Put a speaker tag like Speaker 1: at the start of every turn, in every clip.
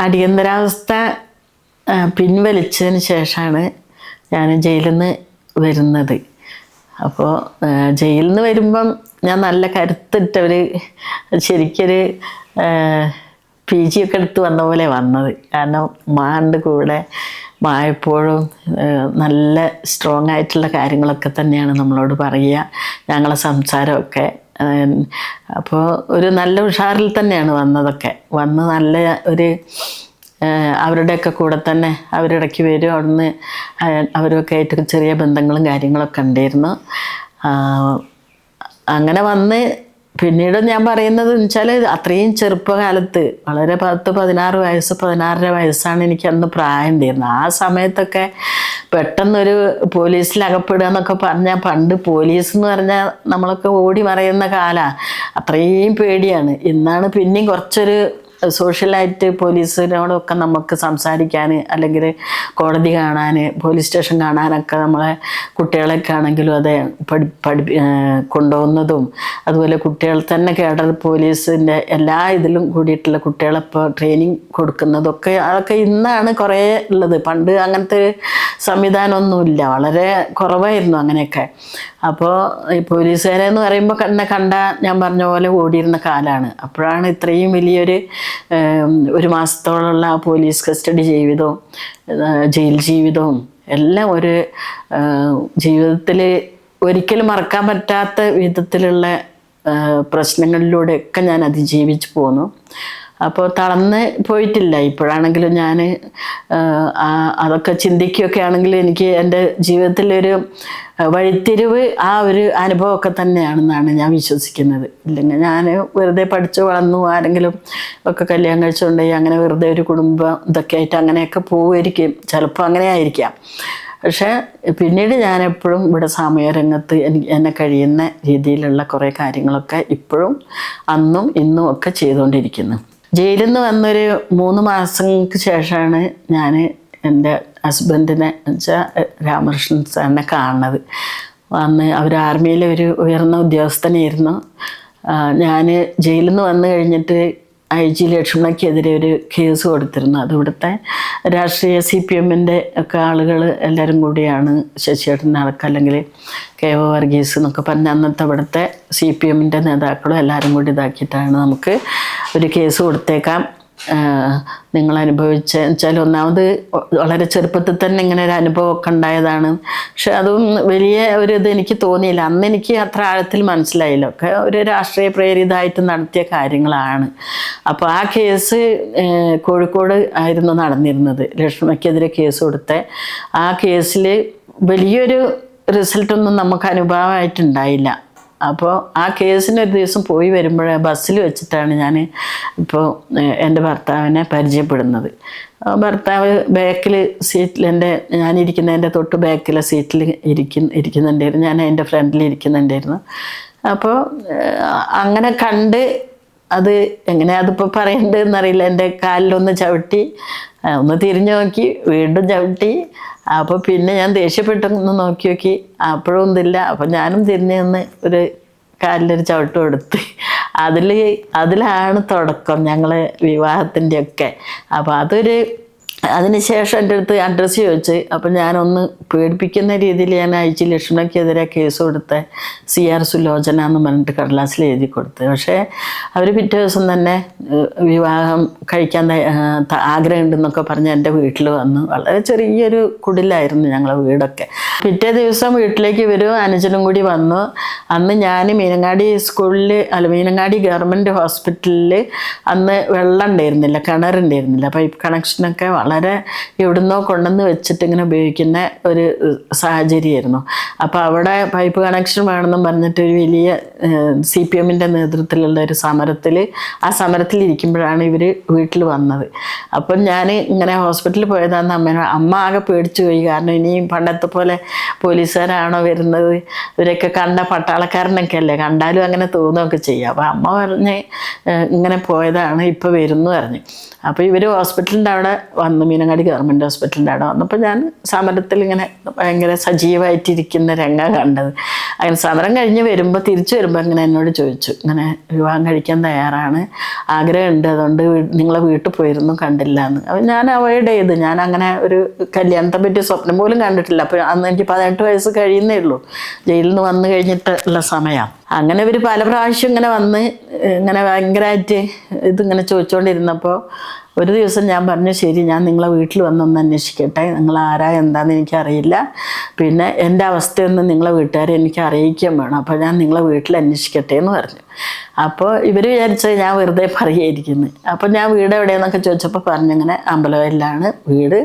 Speaker 1: അടിയന്തരാവസ്ഥ പിൻവലിച്ചതിന് ശേഷമാണ് ഞാൻ ജയിലിൽ നിന്ന് വരുന്നത്. അപ്പോൾ ജയിലിൽ നിന്ന് വരുമ്പം ഞാൻ നല്ല കരുത്തിട്ടൊരു ശരിക്കൊരു PG ഒക്കെ എടുത്ത് വന്ന പോലെ വന്നത്. കാരണം മാൻ്റെ കൂടെ എപ്പോഴും നല്ല സ്ട്രോങ് ആയിട്ടുള്ള കാര്യങ്ങളൊക്കെ തന്നെയാണ് നമ്മളോട് പറയുക, ഞങ്ങളെ സംസാരമൊക്കെ. അപ്പോൾ ഒരു നല്ല ഉഷാറിൽ തന്നെയാണ് വന്നതൊക്കെ. വന്ന് നല്ല ഒരു അവരുടെയൊക്കെ കൂടെ തന്നെ അവരിടയ്ക്ക് വരും. അവിടുന്ന് അവരൊക്കെ ആയിട്ട് ചെറിയ ബന്ധങ്ങളും കാര്യങ്ങളൊക്കെ ഉണ്ടായിരുന്നു. അങ്ങനെ വന്ന് പിന്നീട് ഞാൻ പറയുന്നത് എന്ന് വെച്ചാൽ അത്രയും ചെറുപ്പകാലത്ത് വളരെ 16 വയസ്സ് 16.5 വയസ്സാണ് എനിക്ക് അന്ന് പ്രായം ഉണ്ടായിരുന്നത്. ആ സമയത്തൊക്കെ പെട്ടെന്നൊരു പോലീസിൽ അകപ്പെടുക എന്നൊക്കെ പറഞ്ഞാൽ, പണ്ട് പോലീസ് എന്ന് പറഞ്ഞാൽ നമ്മളൊക്കെ ഓടി മറയുന്ന കാലമാണ്. അത്രയും പേടിയാണ്. ഇന്നാണ് പിന്നെയും കുറച്ചൊരു സോഷ്യലായിട്ട് പോലീസിനോടൊക്കെ നമുക്ക് സംസാരിക്കാൻ, അല്ലെങ്കിൽ കോടതി കാണാൻ, പോലീസ് സ്റ്റേഷൻ കാണാനൊക്കെ നമ്മളെ കുട്ടികളൊക്കെ ആണെങ്കിലും അതെ കൊണ്ടുപോകുന്നതും, അതുപോലെ കുട്ടികൾ തന്നെ കേഡർ പോലീസിൻ്റെ എല്ലാ ഇതിലും കൂടിയിട്ടുള്ള കുട്ടികളിപ്പോൾ ട്രെയിനിങ് കൊടുക്കുന്നതൊക്കെ അതൊക്കെ ഇന്നാണ് കുറേ ഉള്ളത്. പണ്ട് അങ്ങനത്തെ സംവിധാനമൊന്നുമില്ല, വളരെ കുറവായിരുന്നു അങ്ങനെയൊക്കെ. അപ്പോൾ ഈ പോലീസുകാരെന്ന് പറയുമ്പോൾ എന്നെ കണ്ടാൽ ഞാൻ പറഞ്ഞ പോലെ ഓടിയിരുന്ന കാലമാണ്. അപ്പോഴാണ് ഇത്രയും വലിയൊരു 1 മാസത്തോളമുള്ള പോലീസ് കസ്റ്റഡി ജീവിതവും ജയിൽ ജീവിതവും എല്ലാം ഒരു ജീവിതത്തിൽ ഒരിക്കലും മറക്കാൻ പറ്റാത്ത വിധത്തിലുള്ള പ്രശ്നങ്ങളിലൂടെയൊക്കെ ഞാൻ അതിജീവിച്ച് പോന്നു. അപ്പോൾ തളർന്ന് പോയിട്ടില്ല. ഇപ്പോഴാണെങ്കിലും ഞാൻ അതൊക്കെ ചിന്തിക്കുകയൊക്കെ ആണെങ്കിൽ എനിക്ക് എൻ്റെ ജീവിതത്തിലൊരു വഴിത്തിരിവ് ആ ഒരു അനുഭവമൊക്കെ തന്നെയാണെന്നാണ് ഞാൻ വിശ്വസിക്കുന്നത്. ഇല്ലെങ്കിൽ ഞാൻ വെറുതെ പഠിച്ചു വളർന്നു ആരെങ്കിലും ഒക്കെ കല്യാണം കഴിച്ചുകൊണ്ടുപോയി അങ്ങനെ വെറുതെ ഒരു കുടുംബം ഇതൊക്കെ ആയിട്ട് അങ്ങനെയൊക്കെ പോവുമായിരിക്കും, ചിലപ്പോൾ അങ്ങനെ ആയിരിക്കാം. പക്ഷേ പിന്നീട് ഞാനെപ്പോഴും ഇവിടെ സാമൂഹ്യ രംഗത്ത് എന്നെ കഴിയുന്ന രീതിയിലുള്ള കുറേ കാര്യങ്ങളൊക്കെ ഇപ്പോഴും അന്നും ഇന്നും ഒക്കെ ചെയ്തുകൊണ്ടിരിക്കുന്നു. ജയിലിൽ നിന്ന് വന്നൊരു 3 മാസങ്ങൾക്ക് ശേഷമാണ് ഞാൻ എൻ്റെ ഹസ്ബൻഡിനെ വെച്ചാൽ രാമകൃഷ്ണൻ സാറിനെ കാണുന്നത്. വന്ന് അവർ ആർമിയിലെ ഒരു ഉയർന്ന ഉദ്യോഗസ്ഥനായിരുന്നു. ഞാൻ ജയിലിൽ നിന്ന് വന്നു കഴിഞ്ഞിട്ട് IG ലക്ഷ്മണയ്ക്കെതിരെ ഒരു കേസ് കൊടുത്തിരുന്നു. അത് ഇവിടുത്തെ രാഷ്ട്രീയ CPMൻ്റെ ഒക്കെ ആളുകൾ എല്ലാവരും കൂടിയാണ്, ശശിയേട്ടൻ അടക്കം, അല്ലെങ്കിൽ KO വർഗീസ് എന്നൊക്കെ പറഞ്ഞ അന്നത്തെ ഇവിടുത്തെ CPMൻ്റെ നേതാക്കളും എല്ലാവരും കൂടി ഇതാക്കിയിട്ടാണ് നമുക്ക് ഒരു കേസ് കൊടുത്തേക്കാം, നിങ്ങൾ അനുഭവിച്ച വെച്ചാൽ ഒന്നാമത് വളരെ ചെറുപ്പത്തിൽ തന്നെ ഇങ്ങനെ ഒരു അനുഭവമൊക്കെ ഉണ്ടായതാണ്. പക്ഷെ അതും വലിയ ഒരു ഇത് എനിക്ക് തോന്നിയില്ല. അന്ന് എനിക്ക് അത്ര ആഴത്തിൽ മനസ്സിലായില്ല. ഒക്കെ ഒരു രാഷ്ട്രീയ പ്രേരിതമായിട്ട് നടത്തിയ കാര്യങ്ങളാണ്. അപ്പോൾ ആ കേസ് കോഴിക്കോട് ആയിരുന്നു നടന്നിരുന്നത്. ലക്ഷ്മണയ്ക്കെതിരെ കേസ് കൊടുത്ത ആ കേസിൽ വലിയൊരു റിസൾട്ടൊന്നും നമുക്ക് അനുഭവമായിട്ടുണ്ടായില്ല. അപ്പോൾ ആ കേസിനൊരു ദിവസം പോയി വരുമ്പോൾ ബസ്സിൽ വെച്ചിട്ടാണ് ഞാൻ ഇപ്പോൾ എൻ്റെ ഭർത്താവിനെ പരിചയപ്പെടുന്നത്. ഭർത്താവ് ബാക്കിൽ സീറ്റിൽ ഞാനിരിക്കുന്നതിൻ്റെ തൊട്ട് ബാക്കിലെ സീറ്റിൽ ഇരിക്കുന്നുണ്ടായിരുന്നു, ഞാൻ അതിൻ്റെ ഫ്രണ്ടിൽ ഇരിക്കുന്നുണ്ടായിരുന്നു. അപ്പോൾ അങ്ങനെ കണ്ട് അത് എങ്ങനെയാണ് അതിപ്പോൾ പറയേണ്ടതെന്നറിയില്ല. എൻ്റെ കാലിലൊന്ന് ചവിട്ടി, ഒന്ന് തിരിഞ്ഞു നോക്കി, വീണ്ടും ചവിട്ടി. അപ്പോൾ പിന്നെ ഞാൻ ദേഷ്യപ്പെട്ടൊന്ന് നോക്കി, അപ്പോഴും ഇതില്ല. അപ്പോൾ ഞാനും തിരിഞ്ഞ് നിന്ന് ഒരു കാലിലൊരു ചവിട്ട് കൊടുത്ത്. അതിലാണ് തുടക്കം ഞങ്ങൾ വിവാഹത്തിൻ്റെയൊക്കെ. അപ്പോൾ അതിന് ശേഷം എൻ്റെ അടുത്ത് അഡ്രസ്സ് ചോദിച്ച്, അപ്പം ഞാനൊന്ന് പേടിപ്പിക്കുന്ന രീതിയിൽ ഞാൻ IG ലക്ഷ്മണയ്ക്കെതിരെ കേസ് കൊടുത്ത CR സുലോചന എന്ന് പറഞ്ഞിട്ട് കടലാസിൽ എഴുതി കൊടുത്ത്. പക്ഷേ അവർ പിറ്റേ ദിവസം തന്നെ വിവാഹം കഴിക്കാൻ ആഗ്രഹമുണ്ടെന്നൊക്കെ പറഞ്ഞ് എൻ്റെ വീട്ടിൽ വന്നു. വളരെ ചെറിയൊരു കുടിലായിരുന്നു ഞങ്ങളെ വീടൊക്കെ. പിറ്റേ ദിവസം വീട്ടിലേക്ക് ഇവരും അനുജനും കൂടി വന്നു. അന്ന് ഞാൻ മീനങ്ങാടി മീനങ്ങാടി ഗവൺമെൻറ് ഹോസ്പിറ്റലിൽ അന്ന് വെള്ളം ഉണ്ടായിരുന്നില്ല, കിണറുണ്ടായിരുന്നില്ല. പൈപ്പ് കണക്ഷനൊക്കെ വളരെ എവിടുന്നോ കൊണ്ടുവന്ന് വെച്ചിട്ട് ഇങ്ങനെ ഉപയോഗിക്കുന്ന ഒരു സാഹചര്യമായിരുന്നു. അപ്പോൾ അവിടെ പൈപ്പ് കണക്ഷൻ വേണമെന്നും പറഞ്ഞിട്ട് ഒരു വലിയ CPMൻ്റെ നേതൃത്വത്തിലുള്ള ഒരു ആ സമരത്തിൽ ഇരിക്കുമ്പോഴാണ് ഇവർ വീട്ടിൽ വന്നത്. അപ്പം ഞാൻ ഇങ്ങനെ ഹോസ്പിറ്റലിൽ പോയതാന്ന് അമ്മ ആകെ പേടിച്ചു പോയി. കാരണം ഇനിയും പണ്ടത്തെ പോലെ പോലീസുകാരാണോ വരുന്നത്, ഇവരൊക്കെ കണ്ട പട്ടാളക്കാരനൊക്കെ അല്ലേ, കണ്ടാലും അങ്ങനെ തോന്നുകയൊക്കെ ചെയ്യുക. അപ്പോൾ അമ്മ പറഞ്ഞ് ഇങ്ങനെ പോയതാണ്, ഇപ്പോൾ വരുന്നു പറഞ്ഞു. അപ്പോൾ ഇവർ ഹോസ്പിറ്റലിൻ്റെ അവിടെ വന്നു. വന്ന് മീനങ്ങാടി ഗവൺമെൻറ് ഹോസ്പിറ്റലിൻ്റെ അവിടെ വന്നപ്പോൾ ഞാൻ സമരത്തിൽ ഇങ്ങനെ ഭയങ്കര സജീവമായിട്ടിരിക്കുന്ന രംഗം കണ്ടത്. അങ്ങനെ സമരം കഴിഞ്ഞ് വരുമ്പോൾ തിരിച്ചു വരുമ്പോൾ ഇങ്ങനെ എന്നോട് ചോദിച്ചു, ഇങ്ങനെ വിവാഹം കഴിക്കാൻ തയ്യാറാണ്, ആഗ്രഹമുണ്ട്, അതുകൊണ്ട് നിങ്ങളെ വീട്ടിൽ പോയിരുന്നു കണ്ടില്ല എന്ന്. അപ്പോൾ ഞാൻ അവോയ്ഡ് ചെയ്ത്, ഞാൻ അങ്ങനെ ഒരു കല്യാണത്തെ പറ്റി സ്വപ്നം പോലും കണ്ടിട്ടില്ല. അപ്പോൾ അന്ന് എനിക്ക് 18 വയസ്സ് കഴിയുന്നേ ഉള്ളൂ, ജയിലിൽ നിന്ന് വന്നു കഴിഞ്ഞിട്ടുള്ള സമയമാണ്. അങ്ങനെ ഇവർ പല പ്രാവശ്യം ഇങ്ങനെ വന്ന് ഇങ്ങനെ ഭയങ്കരമായിട്ട് ഇതിങ്ങനെ ചോദിച്ചുകൊണ്ടിരുന്നപ്പോൾ ഒരു ദിവസം ഞാൻ പറഞ്ഞു, ശരി ഞാൻ നിങ്ങളെ വീട്ടിൽ വന്നൊന്ന് അന്വേഷിക്കട്ടെ, നിങ്ങൾ ആരാ എന്താണെന്ന് എനിക്കറിയില്ല, പിന്നെ എൻ്റെ അവസ്ഥയൊന്നും നിങ്ങളെ വീട്ടുകാരെ എനിക്ക് അറിയിക്കാൻ വേണം, അപ്പോൾ ഞാൻ നിങ്ങളെ വീട്ടിൽ അന്വേഷിക്കട്ടെ എന്ന് പറഞ്ഞു. അപ്പോൾ ഇവർ വിചാരിച്ചത് ഞാൻ വെറുതെ പറയുമായിരിക്കുന്നു. അപ്പോൾ ഞാൻ വീട് എവിടെയെന്നൊക്കെ ചോദിച്ചപ്പോൾ പറഞ്ഞിങ്ങനെ അമ്പലവയലിലാണ് വീട്,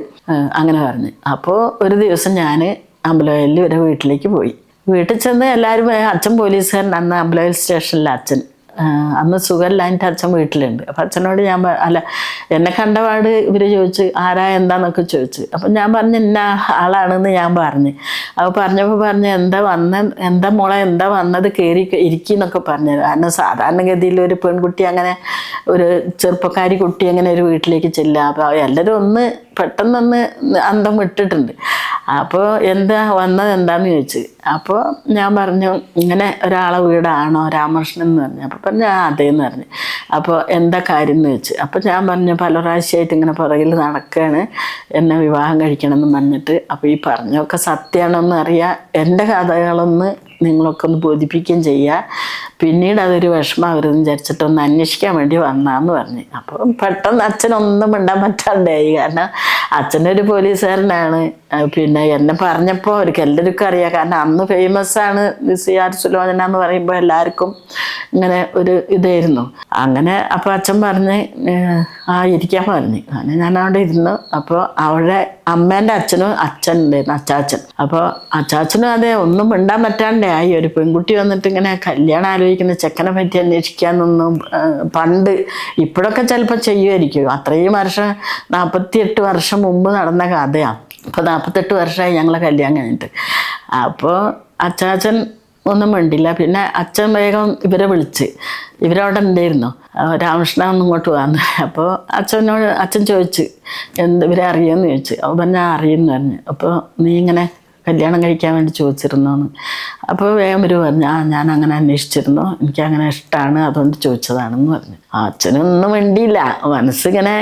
Speaker 1: അങ്ങനെ പറഞ്ഞു. അപ്പോൾ ഒരു ദിവസം ഞാൻ അമ്പലവയലിൽ ഒരു വീട്ടിലേക്ക് പോയി. വീട്ടിൽ ചെന്ന് എല്ലാവരും, അച്ഛൻ പോലീസുകാരൻ, അന്ന് അമ്പലവയൽ സ്റ്റേഷനിലെ അച്ഛൻ, അന്ന് സുഖമില്ല, എൻ്റെ അച്ഛൻ വീട്ടിലുണ്ട്. അപ്പം അച്ഛനോട് ഞാൻ എന്നെ കണ്ടപാട് ഇവർ ചോദിച്ച് ആരാ എന്താന്നൊക്കെ ചോദിച്ചു. അപ്പം ഞാൻ പറഞ്ഞു ഇന്ന ആളാണെന്ന് ഞാൻ പറഞ്ഞു. അപ്പോൾ പറഞ്ഞപ്പോൾ എന്താ മോളെ എന്താ വന്നത്, കയറി ഇരിക്കുന്നൊക്കെ പറഞ്ഞു. കാരണം സാധാരണഗതിയിൽ ഒരു പെൺകുട്ടി അങ്ങനെ, ഒരു ചെറുപ്പക്കാരി കുട്ടി അങ്ങനെ ഒരു വീട്ടിലേക്ക് ചെല്ലുക, അപ്പോൾ എല്ലാവരും ഒന്ന് പെട്ടെന്നൊന്ന് അന്തം വിട്ടിട്ടുണ്ട്. അപ്പോൾ വന്നത് എന്താണെന്ന് ചോദിച്ചു. അപ്പോൾ ഞാൻ പറഞ്ഞു ഇങ്ങനെ ഒരാളെ വീടാണോ രാമകൃഷ്ണൻ എന്ന് പറഞ്ഞു. അപ്പോൾ പറഞ്ഞു അതേന്ന് പറഞ്ഞു. അപ്പോൾ എന്താ കാര്യം എന്ന് ചോദിച്ചു. അപ്പോൾ ഞാൻ പറഞ്ഞു പല പ്രാവശ്യമായിട്ട് ഇങ്ങനെ പുറകിൽ നടക്കുകയാണ്, എന്നെ വിവാഹം കഴിക്കണമെന്ന് പറഞ്ഞിട്ട്. അപ്പോൾ ഈ പറഞ്ഞൊക്കെ സത്യമാണോന്ന് അറിയാം, എൻ്റെ കഥകളൊന്ന് നിങ്ങളൊക്കെ ഒന്ന് ബോധിപ്പിക്കുകയും ചെയ്യുക, പിന്നീട് അതൊരു വിഷമാവരുതെന്ന് വിചാരിച്ചിട്ടൊന്ന് അന്വേഷിക്കാൻ വേണ്ടി വന്നാന്ന് പറഞ്ഞു. അപ്പോൾ പെട്ടെന്ന് അച്ഛനൊന്നും മിണ്ടാൻ പറ്റാണ്ടായി. കാരണം അച്ഛനൊരു പോലീസുകാരനാണ്. പിന്നെ എന്നെ പറഞ്ഞപ്പോൾ അവർക്ക് എല്ലാവർക്കും അറിയാം, കാരണം അന്ന് ഫേമസ് ആണ് CR സുലോചന എന്ന് പറയുമ്പോൾ എല്ലാവർക്കും ഇങ്ങനെ ഒരു ഇതായിരുന്നു. അങ്ങനെ അപ്പോൾ അച്ഛൻ പറഞ്ഞ് ഇരിക്കാൻ പറഞ്ഞു. അങ്ങനെ ഞാൻ അവിടെ ഇരുന്നു. അപ്പോൾ അവിടെ അമ്മേൻ്റെ അച്ഛൻ ഉണ്ടായിരുന്നു, അച്ചാച്ചൻ. അപ്പോൾ അച്ചാച്ചനും അതെ ഒന്നും മിണ്ടാൻ പറ്റാണ്ടേ ആയി. ഒരു പെൺകുട്ടി വന്നിട്ട് ഇങ്ങനെ കല്യാണം ആലോചിക്കുന്ന ചെക്കനെ പറ്റി അന്വേഷിക്കാനൊന്നും പണ്ട്, ഇപ്പോഴൊക്കെ ചിലപ്പോൾ ചെയ്യുമായിരിക്കും. അത്രയും വർഷം, 48 വർഷം മുമ്പ് നടന്ന കഥയാണ്. ഇപ്പോൾ 48 വർഷമായി ഞങ്ങളെ കല്യാണം കഴിഞ്ഞിട്ട്. അപ്പോൾ അച്ചാച്ചൻ ഒന്നും മിണ്ടില്ല. പിന്നെ അച്ഛൻ വേഗം ഇവരെ വിളിച്ച്, ഇവരവിടെ ഉണ്ടായിരുന്നു, രാമകൃഷ്ണൻ ഒന്ന് ഇങ്ങോട്ട് വന്നു. അപ്പോൾ അച്ഛൻ ചോദിച്ച് ഇവരെ അറിയുമെന്ന് ചോദിച്ചു. അപ്പോൾ പറഞ്ഞാൽ അറിയുമെന്ന് പറഞ്ഞു. അപ്പോൾ നീ ഇങ്ങനെ കല്യാണം കഴിക്കാൻ വേണ്ടി ചോദിച്ചിരുന്നോന്ന്. അപ്പോൾ വേഗം ഒരു പറഞ്ഞു ഞാൻ അങ്ങനെ അന്വേഷിച്ചിരുന്നു, എനിക്കങ്ങനെ ഇഷ്ടമാണ്, അതുകൊണ്ട് ചോദിച്ചതാണെന്ന് പറഞ്ഞു. അച്ഛനൊന്നും വേണ്ടിയില്ല, മനസ്സിങ്ങനെ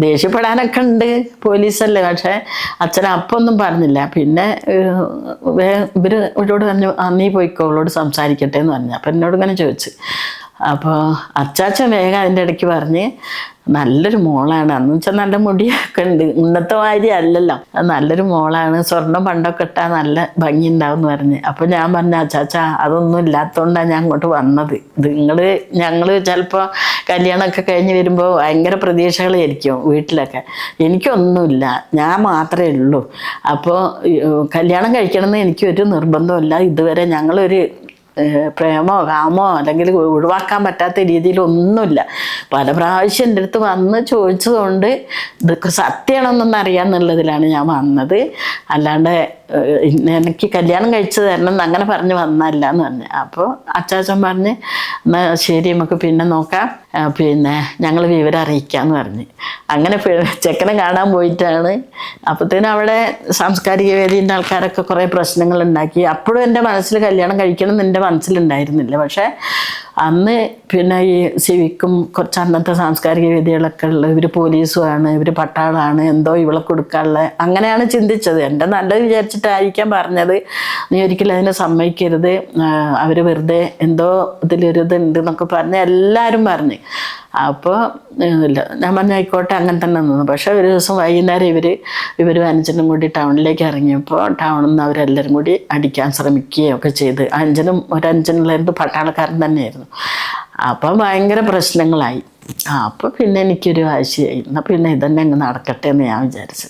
Speaker 1: ദേഷ്യപ്പെടാനൊക്കെ ഉണ്ട്, പോലീസല്ലേ. പക്ഷേ അച്ഛൻ അപ്പം ഒന്നും പറഞ്ഞില്ല. പിന്നെ ഇവരോട് പറഞ്ഞു നീ പോയിക്കോ, അവളോട് സംസാരിക്കട്ടെ എന്ന് പറഞ്ഞു. അപ്പം എന്നോട് ഇങ്ങനെ ചോദിച്ചു. അപ്പോൾ അച്ചാച്ചൻ വേഗം അതിൻ്റെ ഇടയ്ക്ക് പറഞ്ഞ് നല്ലൊരു മോളാണ്, അന്ന് വെച്ചാൽ നല്ല മുടിയൊക്കെ ഉണ്ട്, ഇന്നത്തെ മാതിരി അല്ലല്ലോ, നല്ലൊരു മോളാണ്, സ്വർണ്ണം പണ്ടൊക്കെ ഇട്ടാൽ നല്ല ഭംഗി ഉണ്ടാവും എന്ന് പറഞ്ഞ്. അപ്പോൾ ഞാൻ പറഞ്ഞു അച്ചാച്ചാ അതൊന്നും ഇല്ലാത്തതുകൊണ്ടാണ് ഞാൻ അങ്ങോട്ട് വന്നത്. ഞങ്ങൾ ചിലപ്പോൾ കല്യാണമൊക്കെ കഴിഞ്ഞ് വരുമ്പോൾ ഭയങ്കര പ്രതീക്ഷകളായിരിക്കും വീട്ടിലൊക്കെ, എനിക്കൊന്നുമില്ല, ഞാൻ മാത്രമേ ഉള്ളൂ. അപ്പോൾ കല്യാണം കഴിക്കണമെന്ന് എനിക്കൊരു നിർബന്ധമില്ല. ഇതുവരെ ഞങ്ങളൊരു പ്രേമോ കാമോ അല്ലെങ്കിൽ ഒഴിവാക്കാൻ പറ്റാത്ത രീതിയിലൊന്നുമില്ല. പല പ്രാവശ്യം എൻ്റെ അടുത്ത് വന്ന് ചോദിച്ചതുകൊണ്ട് ഇതൊക്കെ സത്യമാണെന്നൊന്നും അറിയാമെന്നുള്ളതിലാണ് ഞാൻ വന്നത്, അല്ലാണ്ട് എനിക്ക് കല്യാണം കഴിച്ചു തരണം എന്ന് അങ്ങനെ പറഞ്ഞ് വന്നല്ല എന്ന് പറഞ്ഞു. അപ്പോൾ അച്ചാച്ചൻ പറഞ്ഞ് എന്നാൽ ശരി നമുക്ക് പിന്നെ നോക്കാം, പിന്നെ ഞങ്ങൾ വിവരം അറിയിക്കാമെന്ന് പറഞ്ഞ്. അങ്ങനെ ചെക്കനെ കാണാൻ പോയിട്ടാണ്. അപ്പോഴത്തേനും അവിടെ സാംസ്കാരിക വേദീൻ്റെ ആൾക്കാരൊക്കെ കുറേ പ്രശ്നങ്ങൾ ഉണ്ടാക്കി. അപ്പോഴും എൻ്റെ മനസ്സിൽ കല്യാണം കഴിക്കണം എന്ന് എൻ്റെ മനസ്സിലുണ്ടായിരുന്നില്ല. പക്ഷേ അന്ന് പിന്നെ ഈ സിവിക്കും കുറച്ച് അന്നത്തെ സാംസ്കാരിക വേദികളൊക്കെ ഉള്ളത്, ഇവർ പോലീസുമാണ്, ഇവർ പട്ടാളമാണ്, എന്തോ ഇവളെ കൊടുക്കാനുള്ള അങ്ങനെയാണ് ചിന്തിച്ചത്. എൻ്റെ നല്ലത് വിചാരിച്ചിട്ടായിരിക്കാം പറഞ്ഞത്, നീ ഒരിക്കലും അതിനെ സമ്മതിക്കരുത്, അവർ വെറുതെ എന്തോ ഇതിലൊരിതുണ്ട് എന്നൊക്കെ പറഞ്ഞ് എല്ലാവരും പറഞ്ഞ്. അപ്പോൾ ഞാൻ പറഞ്ഞ ആയിക്കോട്ടെ അങ്ങനെ തന്നെ നിന്നു. പക്ഷേ ഒരു ദിവസം വൈകുന്നേരം ഇവരും അഞ്ചനും കൂടി ടൗണിലേക്ക് ഇറങ്ങിയപ്പോൾ ടൗണിൽ നിന്ന് അവരെല്ലാവരും കൂടി അടിക്കാൻ ശ്രമിക്കുകയൊക്കെ ചെയ്ത്. ഒരഞ്ചനുള്ളവരുടെ പട്ടാളക്കാരൻ തന്നെയായിരുന്നു. അപ്പം ഭയങ്കര പ്രശ്നങ്ങളായി. അപ്പോൾ പിന്നെ എനിക്കൊരു വാശിയായി, എന്നാൽ പിന്നെ ഇതന്നെ അങ്ങ് നടക്കട്ടെ എന്ന് ഞാൻ വിചാരിച്ചു.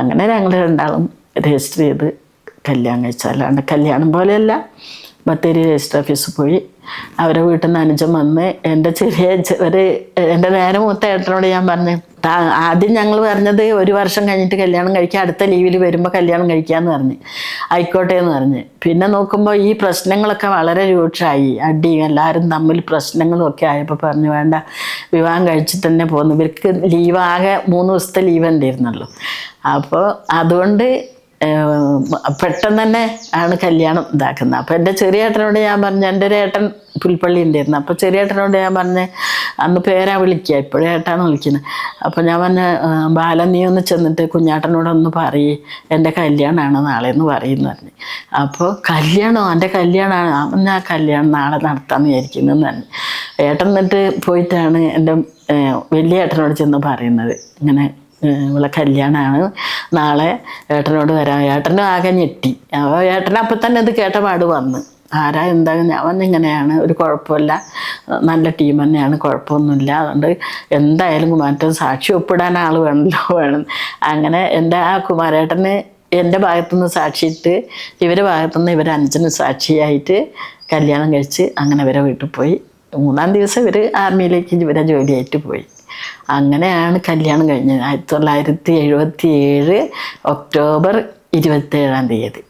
Speaker 1: അങ്ങനെ ഞങ്ങൾ രണ്ടാളും രജിസ്റ്റർ ചെയ്ത് കല്യാണം കഴിച്ചു. അല്ലാണ്ട് കല്യാണം പോലെയല്ല, ബത്തേരി രജിസ്റ്റർ ഓഫീസിൽ പോയി. അവരെ വീട്ടിൽ നിന്ന് അനുജൻ വന്ന് എൻ്റെ നേരെ മൂത്ത ഏട്ടനോട് ഞാൻ പറഞ്ഞു, ആദ്യം ഞങ്ങൾ പറഞ്ഞത് 1 വർഷം കഴിഞ്ഞിട്ട് കല്യാണം കഴിക്കുക, അടുത്ത ലീവിൽ വരുമ്പോൾ കല്യാണം കഴിക്കാമെന്ന് പറഞ്ഞ്. ആയിക്കോട്ടെ എന്ന് പറഞ്ഞ്. പിന്നെ നോക്കുമ്പോൾ ഈ പ്രശ്നങ്ങളൊക്കെ വളരെ രൂക്ഷമായി, അടി എല്ലാവരും തമ്മിൽ പ്രശ്നങ്ങളും ഒക്കെ ആയപ്പോൾ പറഞ്ഞു വേണ്ട, വിവാഹം കഴിച്ചിട്ട് തന്നെ പോന്നു. ഇവർക്ക് ലീവ് ആകെ 3 ദിവസത്തെ ലീവ് ഉണ്ടായിരുന്നുള്ളൂ. അപ്പോൾ അതുകൊണ്ട് പെട്ടെന്ന് തന്നെ ആണ് കല്യാണം ഇതാക്കുന്നത്. അപ്പോൾ എൻ്റെ ചെറിയ ഏട്ടനോട് ഞാൻ പറഞ്ഞു, എൻ്റെ ഒരു ഏട്ടൻ പുൽപ്പള്ളി ഉണ്ടായിരുന്നു. അപ്പോൾ ചെറിയ ഏട്ടനോട് ഞാൻ പറഞ്ഞ്, അന്ന് പേരാ വിളിക്കുക, ഇപ്പോഴും ഏട്ടാണ് വിളിക്കുന്നത്. അപ്പോൾ ഞാൻ പറഞ്ഞ, ബാലൻ നീ ഒന്ന് ചെന്നിട്ട് കുഞ്ഞാട്ടനോടൊന്ന് പറയ് എൻ്റെ കല്യാണമാണ് നാളെ എന്ന് പറയുമെന്ന് പറഞ്ഞു. അപ്പോൾ കല്യാണമോ, എൻ്റെ കല്യാണമാണ്, ഞാൻ കല്യാണം നാളെ നടത്താമെന്ന് വിചാരിക്കുന്നതെന്ന് പറഞ്ഞു. ഏട്ടൻ എന്നിട്ട് പോയിട്ടാണ് എൻ്റെ വലിയ ഏട്ടനോട് ചെന്ന് പറയുന്നത്, ഇങ്ങനെ ഇവിടെ കല്യാണമാണ് നാളെ, ഏട്ടനോട് വരാം. ഏട്ടനും ആകെ ഞെട്ടി. അപ്പോൾ ഏട്ടൻ അപ്പം തന്നെ അത് കേട്ട പാട് വന്ന്, ആരാ എന്താ, ഞാൻ വന്നിങ്ങനെയാണ്, ഒരു കുഴപ്പമില്ല, നല്ല ടീം തന്നെയാണ്, കുഴപ്പമൊന്നുമില്ല, അതുകൊണ്ട് എന്തായാലും മറ്റൊരു സാക്ഷി ഒപ്പിടാൻ ആൾ വേണം. അങ്ങനെ എൻ്റെ ആ കുമാരേട്ടന് എൻ്റെ ഭാഗത്തുനിന്ന് സാക്ഷിയിട്ട് ഇവരുടെ ഭാഗത്തുനിന്ന് ഇവർ 5 സാക്ഷിയായിട്ട് കല്യാണം കഴിച്ച് അങ്ങനെ ഇവരെ വീട്ടിൽ പോയി. 3-ാം ദിവസം ഇവർ ആർമിയിലേക്ക് ഇവരെ ജോലിയായിട്ട് പോയി. അങ്ങനെയാണ് കല്യാണം കഴിഞ്ഞത്. 1977 ഒക്ടോബർ 27-ാം തീയതി.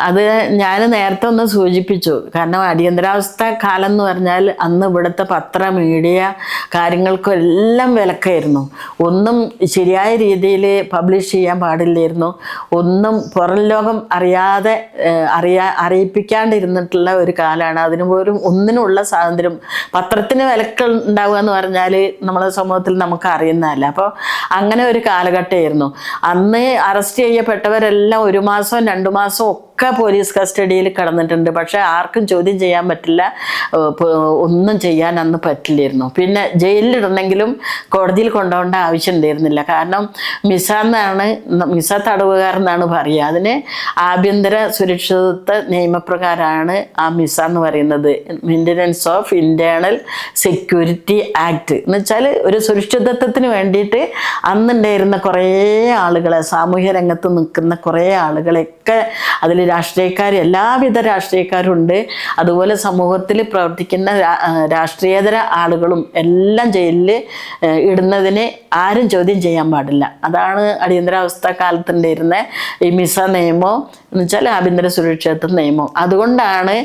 Speaker 1: അത് ഞാൻ നേരത്തെ ഒന്ന് സൂചിപ്പിച്ചു. കാരണം അടിയന്തരാവസ്ഥ കാലം എന്ന് പറഞ്ഞാൽ അന്ന് ഇവിടുത്തെ പത്ര, മീഡിയ കാര്യങ്ങൾക്കും എല്ലാം വിലക്കായിരുന്നു. ഒന്നും ശരിയായ രീതിയിൽ പബ്ലിഷ് ചെയ്യാൻ പാടില്ലായിരുന്നു. ഒന്നും പുറം ലോകം അറിയാതെ അറിയിപ്പിക്കാണ്ടിരുന്നിട്ടുള്ള ഒരു കാലമാണ്. അതിന് പോലും ഒന്നിനുള്ള സ്വാതന്ത്ര്യം, പത്രത്തിന് വിലക്കൾ ഉണ്ടാവുക എന്ന് പറഞ്ഞാൽ നമ്മളെ സമൂഹത്തിൽ നമുക്ക് അറിയുന്നതല്ല. അപ്പോൾ അങ്ങനെ ഒരു കാലഘട്ടമായിരുന്നു. അന്ന് അറസ്റ്റ് ചെയ്യപ്പെട്ടവരെല്ലാം 1 മാസം 2 മാസം ഒക്കെ പോലീസ് കസ്റ്റഡിയിൽ കിടന്നിട്ടുണ്ട്. പക്ഷെ ആർക്കും ചോദ്യം ചെയ്യാൻ പറ്റില്ല, ഒന്നും ചെയ്യാൻ അന്ന് പറ്റില്ലായിരുന്നു. പിന്നെ ജയിലിലിടണമെങ്കിലും കോടതിയിൽ കൊണ്ടുപോകേണ്ട ആവശ്യം ഉണ്ടായിരുന്നില്ല. കാരണം മിസ തടവുകാരെന്നാണ് പറയുക. അതിന് ആഭ്യന്തര സുരക്ഷിതത്വ നിയമപ്രകാരമാണ് ആ മിസ എന്ന് പറയുന്നത്, maintenance of internal security act എന്ന് വെച്ചാൽ ഒരു സുരക്ഷിതത്വത്തിന് വേണ്ടിയിട്ട് അന്നുണ്ടായിരുന്ന കുറേ ആളുകളെ, സാമൂഹ്യ രംഗത്ത് നിൽക്കുന്ന കുറേ ആളുകളെയൊക്കെ, അതിൽ രാഷ്ട്രീയക്കാർ, എല്ലാവിധ രാഷ്ട്രീയക്കാരും ഉണ്ട്, അതുപോലെ സമൂഹത്തിൽ പ്രവർത്തിക്കുന്ന രാഷ്ട്രീയേതര ആളുകളും എല്ലാം ജയിലിൽ ഇടുന്നതിന് ആരും ചോദ്യം ചെയ്യാൻ പാടില്ല. അതാണ് അടിയന്തരാവസ്ഥ കാലത്തുണ്ടായിരുന്ന ഈ മിസ നിയമം എന്ന് വെച്ചാൽ ആഭ്യന്തര സുരക്ഷിതത്വ നിയമം. അതുകൊണ്ടാണ്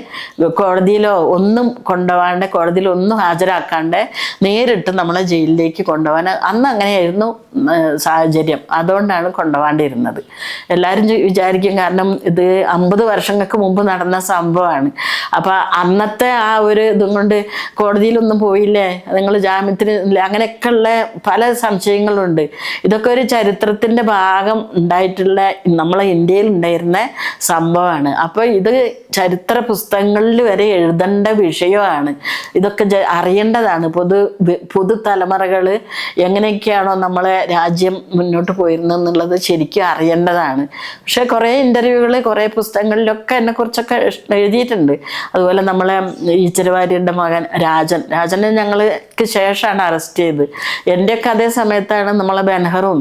Speaker 1: കോടതിയിലോ ഒന്നും കൊണ്ടുപോകാണ്ട്, കോടതിയിൽ ഒന്നും ഹാജരാക്കാണ്ട് നേരിട്ട് നമ്മളെ ജയിലിലേക്ക് കൊണ്ടുപോകാൻ അന്ന് അങ്ങനെയായിരുന്നു സാഹചര്യം. അതുകൊണ്ടാണ് കൊണ്ടുപോകാണ്ടിരുന്നത്. എല്ലാവരും വിചാരിക്കും, കാരണം ഇത് 50 വർഷങ്ങൾക്ക് മുമ്പ് നടന്ന സംഭവമാണ്. അപ്പം അന്നത്തെ ആ ഒരു ഇതും കൊണ്ട് കോടതിയിലൊന്നും പോയില്ലേ, നിങ്ങൾ ജാമ്യത്തിന് അങ്ങനെയൊക്കെയുള്ള പല സംശയങ്ങളുണ്ട്. ഇതൊക്കെ ഒരു ചരിത്രത്തിൻ്റെ ഭാഗം ഉണ്ടായിട്ടുള്ള നമ്മളെ ഇന്ത്യയിൽ ഉണ്ടായിരുന്ന സംഭവമാണ്. അപ്പോൾ ഇത് ചരിത്ര പുസ്തകങ്ങളിൽ വരെ എഴുതേണ്ട വിഷയമാണ്. ഇതൊക്കെ അറിയേണ്ടതാണ്. പുതുതലമുറകൾ എങ്ങനെയൊക്കെയാണോ നമ്മളെ രാജ്യം മുന്നോട്ട് പോയിരുന്നെന്നുള്ളത് ശരിക്കും അറിയേണ്ടതാണ്. പക്ഷെ കുറേ ഇൻ്റർവ്യൂകൾ, കുറേ പുസ്തകങ്ങളിലൊക്കെ എന്നെക്കുറിച്ചൊക്കെ എഴുതിയിട്ടുണ്ട്. അതുപോലെ നമ്മളെ ഈശ്വരവാര്യരുടെ മകൻ രാജനെ ഞങ്ങൾക്ക് ശേഷമാണ് അറസ്റ്റ് ചെയ്ത്. എൻ്റെയൊക്കെ അതേ സമയത്താണ് നമ്മളെ ബെൻഹറും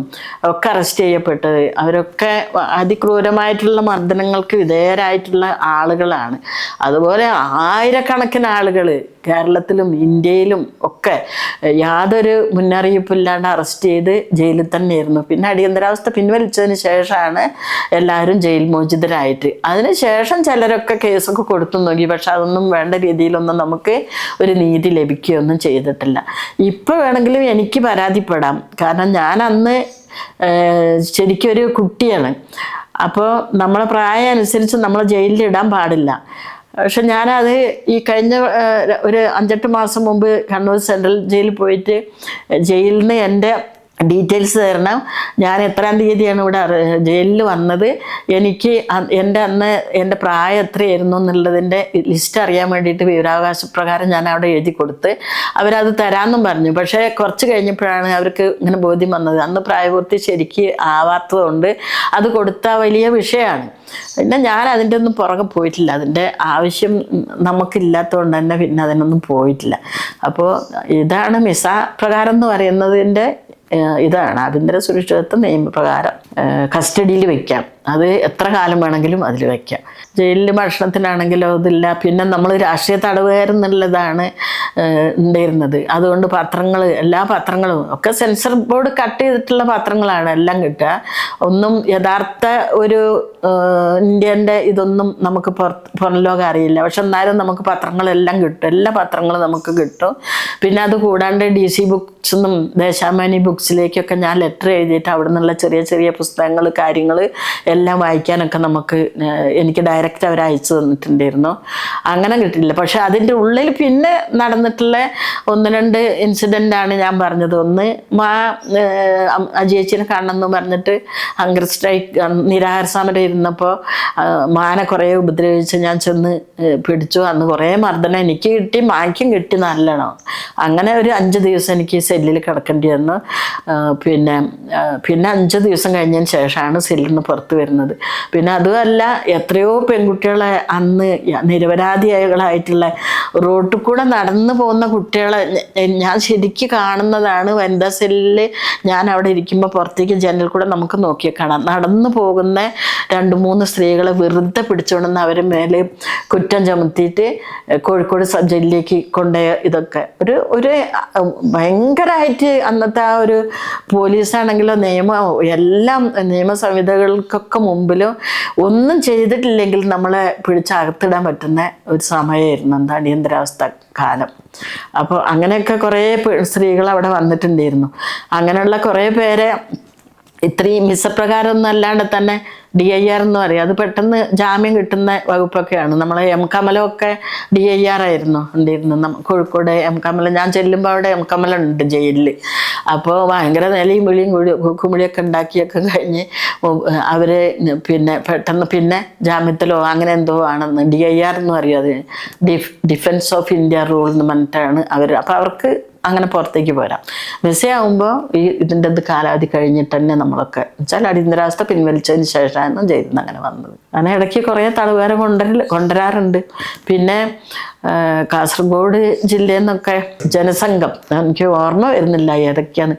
Speaker 1: ഒക്കെ അറസ്റ്റ് ചെയ്യപ്പെട്ടത്. അവരൊക്കെ അതിക്രൂരമായിട്ടുള്ള മർദ്ദനങ്ങൾക്ക് വിധേയരായിട്ടുള്ള ആളുകളാണ്. അതുപോലെ ആയിരക്കണക്കിന് ആളുകൾ കേരളത്തിലും ഇന്ത്യയിലും ഒക്കെ യാതൊരു മുന്നറിയിപ്പില്ലാണ്ട് അറസ്റ്റ് ചെയ്ത് ജയിലിൽ തന്നെയായിരുന്നു. പിന്നെ അടിയന്തരാവസ്ഥ പിൻവലിച്ചതിന് ശേഷമാണ് എല്ലാവരും ജയിൽ മോചിതരായിട്ട്. അതിനുശേഷം ചിലരൊക്കെ കേസൊക്കെ കൊടുത്തു നോക്കി. പക്ഷെ അതൊന്നും വേണ്ട രീതിയിലൊന്നും നമുക്ക് ഒരു നീതി ലഭിക്കുകയൊന്നും ചെയ്തിട്ടില്ല. ഇപ്പോൾ വേണമെങ്കിലും എനിക്ക് പരാതിപ്പെടാം. കാരണം ഞാൻ അന്ന് ശരിക്കും ഒരു കുട്ടിയാണ്. അപ്പോൾ നമ്മളെ പ്രായം അനുസരിച്ച് നമ്മളെ ജയിലിലിടാൻ പാടില്ല. പക്ഷെ ഞാനത് ഈ കഴിഞ്ഞ ഒരു 5-8 മാസം മുമ്പ് കണ്ണൂർ സെൻട്രൽ ജയിലിൽ പോയിട്ട് ജയിലിൽ നിന്ന് എൻ്റെ ഡീറ്റെയിൽസ് തരണം, ഞാൻ എത്രാം തീയതിയാണ് ഇവിടെ ജയിലിൽ വന്നത്, എനിക്ക് എൻ്റെ പ്രായം എത്രയായിരുന്നു എന്നുള്ളതിൻ്റെ ലിസ്റ്റ് അറിയാൻ വേണ്ടിയിട്ട് വിവരാവകാശ പ്രകാരം ഞാൻ അവിടെ എഴുതി കൊടുത്ത് അവരത് തരാമെന്നും പറഞ്ഞു. പക്ഷേ കുറച്ച് കഴിഞ്ഞപ്പോഴാണ് അവർക്ക് ഇങ്ങനെ ബോധ്യം വന്നത്, അന്ന് പ്രായപൂർത്തി ശരിക്ക് ആവാത്തതുകൊണ്ട് അത് കൊടുത്ത വലിയ വിഷയമാണ്. പിന്നെ ഞാൻ അതിൻ്റെ ഒന്നും പുറകെ പോയിട്ടില്ല. അതിൻ്റെ ആവശ്യം നമുക്കില്ലാത്തതുകൊണ്ട് തന്നെ പിന്നെ അതിനൊന്നും പോയിട്ടില്ല. അപ്പോൾ ഇതാണ് മിസ പ്രകാരം എന്ന് പറയുന്നതിൻ്റെ ഇതാണ് ആഭ്യന്തര സുരക്ഷിതത്വ നിയമപ്രകാരം കസ്റ്റഡിയിൽ വെക്കാം. അത് എത്ര കാലം വേണമെങ്കിലും അതിൽ വയ്ക്കാം. ജയിലിൽ ഭക്ഷണത്തിനാണെങ്കിലോ അതില്ല. പിന്നെ നമ്മൾ രാഷ്ട്രീയ തടവുകാരെന്നുള്ളതാണ് ഉണ്ടായിരുന്നത്. അതുകൊണ്ട് പത്രങ്ങൾ, എല്ലാ പത്രങ്ങളും ഒക്കെ സെൻസർ ബോർഡ് കട്ട് ചെയ്തിട്ടുള്ള പത്രങ്ങളാണ് എല്ലാം കിട്ടുക. ഒന്നും യഥാർത്ഥ ഒരു ഇന്ത്യൻ്റെ ഇതൊന്നും നമുക്ക് പുറം ലോകം അറിയില്ല. പക്ഷെ എന്നാലും നമുക്ക് പത്രങ്ങളെല്ലാം കിട്ടും, എല്ലാ പത്രങ്ങളും നമുക്ക് കിട്ടും. പിന്നെ അത് കൂടാണ്ട് DC ബുക്സ് എന്നും ദേശാഭിമാനി ബുക്സിലേക്കൊക്കെ ഞാൻ ലെറ്റർ എഴുതിയിട്ട് അവിടെ നിന്നുള്ള ചെറിയ ചെറിയ പുസ്തകങ്ങൾ, കാര്യങ്ങൾ എല്ലാം വായിക്കാനൊക്കെ എനിക്ക് ഡയറക്റ്റ് അവർ അയച്ചു തന്നിട്ടുണ്ടായിരുന്നു. അങ്ങനെ കിട്ടില്ല. പക്ഷെ അതിൻ്റെ ഉള്ളിൽ പിന്നെ നടന്നിട്ടുള്ള 1-2 ഇൻസിഡൻ്റാണ് ഞാൻ പറഞ്ഞത്. ഒന്ന്, അജയേച്ചിനെ കാണണമെന്ന് പറഞ്ഞിട്ട് ഹങ്കർ സ്ട്രൈക്ക്, നിരാഹാര സമരം ഇരുന്നപ്പോൾ മാനെ കുറേ ഉപദ്രവിച്ച് ഞാൻ ചെന്ന് പിടിച്ചു. അന്ന് കുറേ മർദ്ദനം എനിക്ക് കിട്ടി, മായ്ക്കും കിട്ടി നല്ലോണം. അങ്ങനെ ഒരു 5 ദിവസം എനിക്ക് സെല്ലിൽ കിടക്കേണ്ടി വന്നു. പിന്നെ 5 ദിവസം കഴിഞ്ഞതിന് ശേഷമാണ് സെല്ലിൽ നിന്ന് പുറത്ത് വരുന്നത്. പിന്നെ അതുമല്ല, എത്രയോ പെൺകുട്ടികളെ അന്ന് നിരപരാധികളായിട്ടുള്ള റോട്ടിൽ കൂടെ നടന്നു പോകുന്ന കുട്ടികളെ ഞാൻ ശരിക്കും കാണുന്നതാണ്. വനിതാ സെല്ലിൽ ഞാൻ അവിടെ ഇരിക്കുമ്പോൾ പുറത്തേക്ക് ജനലിൽ കൂടെ നമുക്ക് നോക്കിയാൽ കാണാം. നടന്നു പോകുന്ന 2-3 സ്ത്രീകളെ വെറുതെ പിടിച്ചുകൊണ്ടെന്ന് അവരെ മേലെ കുറ്റം ചുമത്തിയിട്ട് കോഴിക്കോട് സബ് ജയിലിലേക്ക് കൊണ്ടുപോയ ഇതൊക്കെ ഒരു ഭയങ്കരമായിട്ട് അന്നത്തെ ആ ഒരു പോലീസാണെങ്കിലോ എല്ലാം നിയമ സംഹിതകൾക്കൊക്കെ മുമ്പിലും ഒന്നും ചെയ്തിട്ടില്ലെങ്കിൽ നമ്മളെ പിടിച്ചകത്തിടാൻ പറ്റുന്ന ഒരു സമയമായിരുന്നു എന്താ അടിയന്തരാവസ്ഥ കാലം. അപ്പോൾ അങ്ങനെയൊക്കെ കുറേ സ്ത്രീകൾ അവിടെ വന്നിട്ടുണ്ടായിരുന്നു. അങ്ങനെയുള്ള കുറേ പേരെ ഇത്രയും മിസപ്രകാരമൊന്നും അല്ലാണ്ട് തന്നെ DIR എന്ന് പറയും. അത് പെട്ടെന്ന് ജാമ്യം കിട്ടുന്ന വകുപ്പൊക്കെയാണ്. നമ്മളെ കമലമൊക്കെ DIR ആയിരുന്നു ഉണ്ടായിരുന്നു. കോഴിക്കോട് കമല, ഞാൻ ചെല്ലുമ്പോൾ അവിടെ കമല ഉണ്ട് ജയിലിൽ. അപ്പോൾ ഭയങ്കര നിലയും വിളിയും കുമിളിയൊക്കെ ഉണ്ടാക്കിയൊക്കെ കഴിഞ്ഞ് അവർ പിന്നെ പെട്ടെന്ന് പിന്നെ ജാമ്യത്തിലോ അങ്ങനെ എന്തോ ആണെന്ന് DIR എന്ന് പറയും. അത് ഡിഫൻസ് ഓഫ് ഇന്ത്യ റൂൾ എന്ന് പറഞ്ഞിട്ടാണ് അവർ. അപ്പോൾ അവർക്ക് അങ്ങനെ പുറത്തേക്ക് പോരാം. മെസ്സിയാകുമ്പോൾ ഇതിൻ്റെ കാലാവധി കഴിഞ്ഞിട്ട് തന്നെ നമ്മളൊക്കെ വെച്ചാൽ അടിയന്തരാവസ്ഥ പിൻവലിച്ചതിന് ശേഷമാണ് ജയിലിൽ നിന്ന് അങ്ങനെ വന്നത്. അങ്ങനെ ഇടയ്ക്ക് കുറേ തടവുകാരെ കൊണ്ടുവരാറുണ്ട്. പിന്നെ കാസർഗോഡ് ജില്ലയിൽ നിന്നൊക്കെ ജനസംഘം, എനിക്ക് ഓർമ്മ വരുന്നില്ല ഏതൊക്കെയാണ്,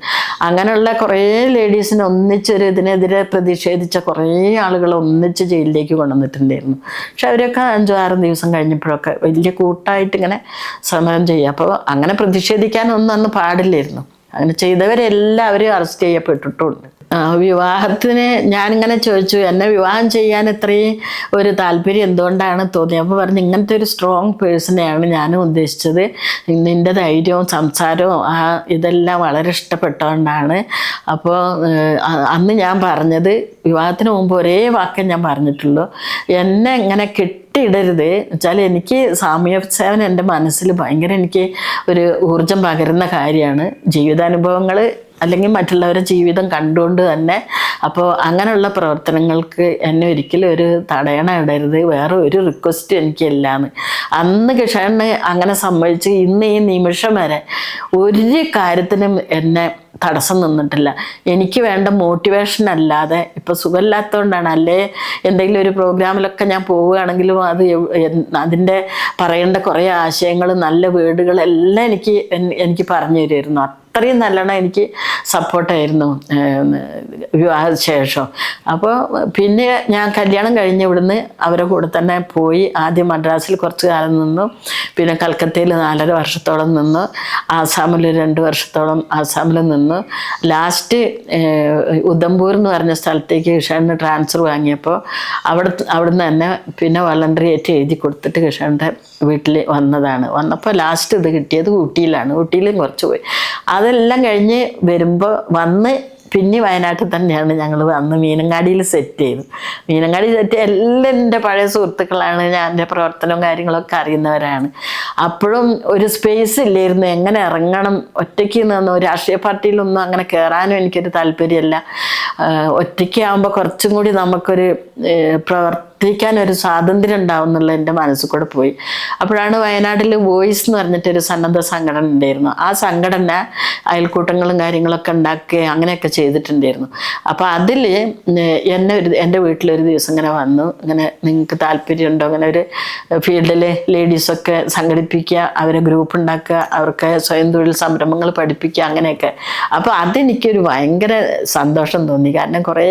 Speaker 1: അങ്ങനെയുള്ള കുറേ ലേഡീസിനെ ഒന്നിച്ചൊരു ഇതിനെതിരെ പ്രതിഷേധിച്ച കുറേ ആളുകൾ ഒന്നിച്ച് ജയിലിലേക്ക് കൊണ്ടുവന്നിട്ടുണ്ടായിരുന്നു. പക്ഷെ അവരൊക്കെ 5-6 ദിവസം കഴിഞ്ഞപ്പോഴൊക്കെ വലിയ കൂട്ടായിട്ട് ഇങ്ങനെ സമരം ചെയ്യുക. അപ്പോൾ അങ്ങനെ പ്രതിഷേധിക്കാനൊന്നും അന്ന് പാടില്ലായിരുന്നു. അങ്ങനെ ചെയ്തവരെല്ലാവരും അറസ്റ്റ് ചെയ്യപ്പെട്ടിട്ടുണ്ട്. വിവാഹത്തിന് ഞാനിങ്ങനെ ചോദിച്ചു, എന്നെ വിവാഹം ചെയ്യാൻ ഇത്രയും ഒരു താല്പര്യം എന്തുകൊണ്ടാണ് തോന്നിയത്? അപ്പോൾ പറഞ്ഞു, ഇങ്ങനത്തെ ഒരു സ്ട്രോങ് പേഴ്സണെയാണ് ഞാനും ഉദ്ദേശിച്ചത്. നിൻ്റെ ധൈര്യവും സംസാരവും ഇതെല്ലാം വളരെ ഇഷ്ടപ്പെട്ടുകൊണ്ടാണ്. അപ്പോൾ അന്ന് ഞാൻ പറഞ്ഞത്, വിവാഹത്തിന് മുമ്പ് ഒരേ വാക്കേ ഞാൻ പറഞ്ഞിട്ടുള്ളൂ, എന്നെ ഇങ്ങനെ ഇടരുത് വെച്ചാൽ എനിക്ക് സാമൂഹ്യ സേവനം എൻ്റെ മനസ്സിൽ ഭയങ്കര എനിക്ക് ഒരു ഊർജം പകരുന്ന കാര്യമാണ്. ജീവിതാനുഭവങ്ങൾ അല്ലെങ്കിൽ മറ്റുള്ളവരുടെ ജീവിതം കണ്ടുകൊണ്ട് തന്നെ. അപ്പോൾ അങ്ങനെയുള്ള പ്രവർത്തനങ്ങൾക്ക് എന്നെ ഒരിക്കലും ഒരു തടയണ ഇടരുത്, വേറെ ഒരു റിക്വസ്റ്റ് എനിക്കില്ലാന്ന് അന്ന് കിഷാണ് അങ്ങനെ സമ്മതിച്ച്. ഇന്ന് ഈ നിമിഷം വരെ ഒരു കാര്യത്തിനും എന്നെ തടസ്സം നിന്നിട്ടില്ല. എനിക്ക് വേണ്ട മോട്ടിവേഷൻ അല്ലാതെ, ഇപ്പോൾ സുഖമില്ലാത്തതുകൊണ്ടാണ്, അല്ലേ എന്തെങ്കിലും ഒരു പ്രോഗ്രാമിലൊക്കെ ഞാൻ പോവുകയാണെങ്കിലും അതിൻ്റെ പറയേണ്ട കുറേ ആശയങ്ങൾ, നല്ല വേർഡുകളെല്ലാം എനിക്ക് പറഞ്ഞു തരുമായിരുന്നു. അത്രയും നല്ലോണം എനിക്ക് സപ്പോർട്ടായിരുന്നു വിവാഹശേഷം. അപ്പോൾ പിന്നെ ഞാൻ കല്യാണം കഴിഞ്ഞ് ഇവിടുന്ന് അവരുടെ കൂടെ തന്നെ പോയി. ആദ്യം മദ്രാസിൽ കുറച്ച് കാലം നിന്നു, പിന്നെ കൽക്കത്തയിൽ 4.5 വർഷത്തോളം നിന്നു, ആസാമിൽ 2 വർഷത്തോളം ആസാമിൽ നിന്നു. ലാസ്റ്റ് ഉദംപൂർ എന്ന് പറഞ്ഞ സ്ഥലത്തേക്ക് കിഷാണിന് ട്രാൻസ്ഫർ വാങ്ങിയപ്പോൾ അവിടുന്ന് തന്നെ പിന്നെ വളണ്ടറി ആയിട്ട് എഴുതി കൊടുത്തിട്ട് കിഷാണിൻ്റെ വീട്ടിൽ വന്നപ്പോൾ ലാസ്റ്റ് ഇത് കിട്ടിയത് ഊട്ടിയിലാണ്. ഊട്ടിയിലും കുറച്ച് പോയി. അതെല്ലാം കഴിഞ്ഞ് വരുമ്പോൾ പിന്നെ വയനാട്ടിൽ തന്നെയാണ് ഞങ്ങൾ അന്ന് മീനങ്ങാടിയിൽ സെറ്റ് ചെയ്തു. മീനങ്ങാടി സെറ്റ് എല്ലാം എൻ്റെ പഴയ സുഹൃത്തുക്കളാണ്, ഞാൻ എൻ്റെ പ്രവർത്തനവും കാര്യങ്ങളൊക്കെ അറിയുന്നവരാണ്. അപ്പോഴും ഒരു സ്പേസ് ഇല്ലായിരുന്നു, എങ്ങനെ ഇറങ്ങണം, ഒറ്റയ്ക്ക് നിന്ന് രാഷ്ട്രീയ പാർട്ടിയിലൊന്നും അങ്ങനെ കയറാനും എനിക്കൊരു താല്പര്യമല്ല. ഒറ്റയ്ക്കാകുമ്പോൾ കുറച്ചും കൂടി നമുക്കൊരു പ്രവർത്തിക്കാനൊരു സ്വാതന്ത്ര്യം ഉണ്ടാവും എന്നുള്ള എൻ്റെ മനസ്സിൽ കൂടെ പോയി. അപ്പോഴാണ് വയനാട്ടിൽ വോയിസ് എന്ന് പറഞ്ഞിട്ടൊരു സന്നദ്ധ സംഘടന ഉണ്ടായിരുന്നു. ആ സംഘടന അയൽക്കൂട്ടങ്ങളും കാര്യങ്ങളൊക്കെ ഉണ്ടാക്കുകയും അങ്ങനെയൊക്കെ ചെയ്തിട്ടുണ്ടായിരുന്നു. അപ്പോൾ അതിൽ എൻ്റെ വീട്ടിലൊരു ദിവസം ഇങ്ങനെ വന്നു, ഇങ്ങനെ നിങ്ങൾക്ക് താല്പര്യമുണ്ടോ അങ്ങനെ ഒരു ഫീൽഡിൽ ലേഡീസൊക്കെ സംഘടിപ്പിക്കുക, അവരെ ഗ്രൂപ്പ് ഉണ്ടാക്കുക, അവർക്ക് സ്വയം തൊഴിൽ സംരംഭങ്ങൾ പഠിപ്പിക്കുക, അങ്ങനെയൊക്കെ. അപ്പോൾ അതെനിക്കൊരു ഭയങ്കര സന്തോഷം തോന്നി. കാരണം കുറേ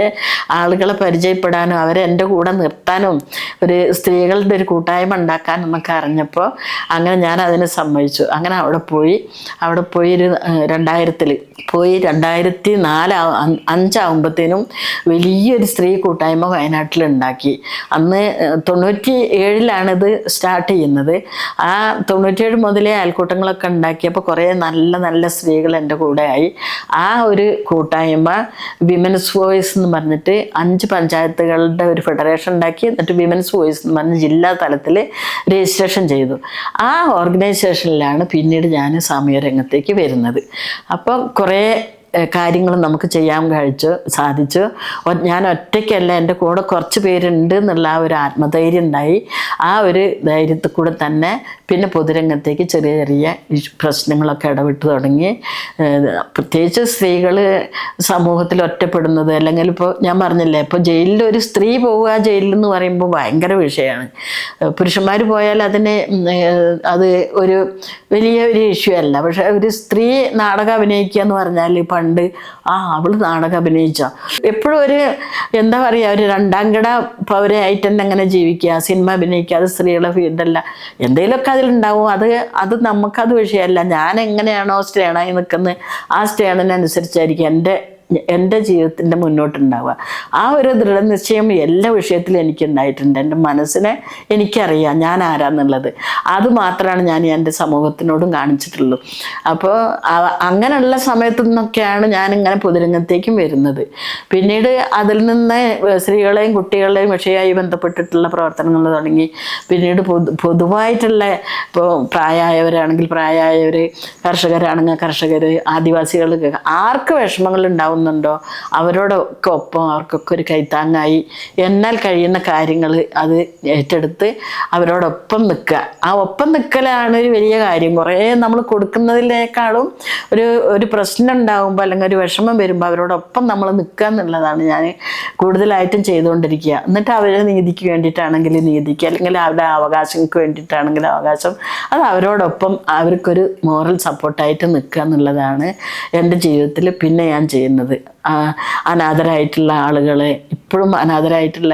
Speaker 1: ആളുകളെ പരിചയപ്പെടാനും അവരെ എൻ്റെ കൂടെ നിർത്താനും പഠിക്കാനും ഒരു സ്ത്രീകളുടെ ഒരു കൂട്ടായ്മ ഉണ്ടാക്കാനും എന്നൊക്കെ അറിഞ്ഞപ്പോൾ അങ്ങനെ ഞാൻ അതിന് സമ്മതിച്ചു. അങ്ങനെ അവിടെ പോയി ഒരു 2000 പോയി 2004 5 വലിയൊരു സ്ത്രീ കൂട്ടായ്മ വയനാട്ടിലുണ്ടാക്കി. അന്ന് 97 ഇത് സ്റ്റാർട്ട് ചെയ്യുന്നത്. ആ 97 മുതലേ അയൽക്കൂട്ടങ്ങളൊക്കെ ഉണ്ടാക്കിയപ്പോൾ കുറേ നല്ല നല്ല സ്ത്രീകൾ എൻ്റെ കൂടെ ആയി. ആ ഒരു കൂട്ടായ്മ വിമൻസ് വോയിസ് എന്ന് പറഞ്ഞിട്ട് 5 പഞ്ചായത്തുകളുടെ ഒരു ഫെഡറേഷൻ ഉണ്ടാക്കി. എന്നിട്ട് വിമൻസ് വോയിസ് എന്ന് പറഞ്ഞ് ജില്ലാ തലത്തിൽ രജിസ്ട്രേഷൻ ചെയ്തു. ആ ഓർഗനൈസേഷനിലാണ് പിന്നീട് ഞാൻ സാമൂഹ്യ രംഗത്തേക്ക് വരുന്നത്. അപ്പോൾ കുറേ കാര്യങ്ങൾ നമുക്ക് ചെയ്യാൻ സാധിച്ചു. ഞാൻ ഒറ്റയ്ക്കല്ല, എൻ്റെ കൂടെ കുറച്ച് പേരുണ്ട് എന്നുള്ള ആ ഒരു ആത്മധൈര്യം ഉണ്ടായി. ആ ഒരു ധൈര്യത്തിൽ കൂടെ തന്നെ പിന്നെ പൊതുരംഗത്തേക്ക് ചെറിയ ചെറിയ പ്രശ്നങ്ങളൊക്കെ ഇടപെട്ട് തുടങ്ങി. പ്രത്യേകിച്ച് സ്ത്രീകൾ സമൂഹത്തിൽ ഒറ്റപ്പെടുന്നത്, അല്ലെങ്കിൽ ഇപ്പോൾ ഞാൻ പറഞ്ഞില്ലേ, ഇപ്പോൾ ജയിലിൽ ഒരു സ്ത്രീ പോവുക ജയിലിൽ എന്ന് പറയുമ്പോൾ ഭയങ്കര വിഷയമാണ്. പുരുഷന്മാർ പോയാൽ അത് ഒരു വലിയ ഒരു ഇഷ്യൂ അല്ല. പക്ഷെ ഒരു സ്ത്രീ നാടകം അഭിനയിക്കുക എന്ന് പറഞ്ഞാൽ പണ്ട് അവള് നാടകം അഭിനയിച്ച എപ്പോഴും ഒരു എന്താ പറയുക, ഒരു 2ാം കിട പൗരയായിട്ട് തന്നെ അങ്ങനെ ജീവിക്കുക, സിനിമ അഭിനയിക്കുക, അത് സ്ത്രീകളുടെ ഫീൽഡല്ല. എന്തെങ്കിലുമൊക്കെ അതിലുണ്ടാവും. അത് നമുക്കത് വിഷയമല്ല. ഞാൻ എങ്ങനെയാണോ സ്റ്റേണായി നിൽക്കുന്നത് ആ സ്റ്റേണിനനുസരിച്ചായിരിക്കും എൻ്റെ ജീവിതത്തിൻ്റെ മുന്നോട്ടുണ്ടാവുക. ആ ഒരു ദൃഢനിശ്ചയം എല്ലാ വിഷയത്തിലും എനിക്കുണ്ടായിട്ടുണ്ട്. എൻ്റെ മനസ്സിനെ എനിക്കറിയാം ഞാൻ ആരാന്നുള്ളത്. അത് മാത്രമാണ് ഞാൻ എൻ്റെ സമൂഹത്തിനോടും കാണിച്ചിട്ടുള്ളൂ. അപ്പോൾ അങ്ങനെയുള്ള സമയത്തു നിന്നൊക്കെയാണ് ഞാനിങ്ങനെ പൊതുരംഗത്തേക്കും വരുന്നത്. പിന്നീട് അതിൽ നിന്ന് സ്ത്രീകളെയും കുട്ടികളെയും വിഷയമായി ബന്ധപ്പെട്ടിട്ടുള്ള പ്രവർത്തനങ്ങൾ തുടങ്ങി. പിന്നീട് പൊതുവായിട്ടുള്ള ഇപ്പോൾ പ്രായമായവരാണെങ്കിൽ പ്രായമായവർ, കർഷകരാണെങ്കിൽ കർഷകർ, ആദിവാസികൾക്ക് ആർക്ക് വിഷമങ്ങൾ ഉണ്ടാവുന്നുണ്ടോ അവരോടൊക്കെ ഒപ്പം അവർക്കൊക്കെ ഒരു കൈത്താങ്ങായി എന്നാൽ കഴിയുന്ന കാര്യങ്ങൾ അത് ഏറ്റെടുത്ത് അവരോടൊപ്പം നിൽക്കുക. ആ ഒപ്പം നിൽക്കലാണ് ഒരു വലിയ കാര്യം. കുറേ നമ്മൾ കൊടുക്കുന്നതിനേക്കാളും ഒരു പ്രശ്നം ഉണ്ടാകുമ്പോൾ അല്ലെങ്കിൽ ഒരു വിഷമം വരുമ്പോൾ അവരോടൊപ്പം നമ്മൾ നിൽക്കുക എന്നുള്ളതാണ് ഞാൻ കൂടുതലായിട്ടും ചെയ്തുകൊണ്ടിരിക്കുക. എന്നിട്ട് അവരെ നീതിക്ക് വേണ്ടിയിട്ടാണെങ്കിൽ നീതിക്ക്, അല്ലെങ്കിൽ അവരുടെ അവകാശങ്ങൾക്ക് വേണ്ടിയിട്ടാണെങ്കിൽ അവകാശം, അത് അവരോടൊപ്പം അവർക്കൊരു മോറൽ സപ്പോർട്ടായിട്ട് നിൽക്കുക എന്നുള്ളതാണ് എൻ്റെ ജീവിതത്തിൽ പിന്നെ ഞാൻ ചെയ്യുന്നത്. അനാഥരായിട്ടുള്ള ആളുകളെ, ഇപ്പോഴും അനാഥരായിട്ടുള്ള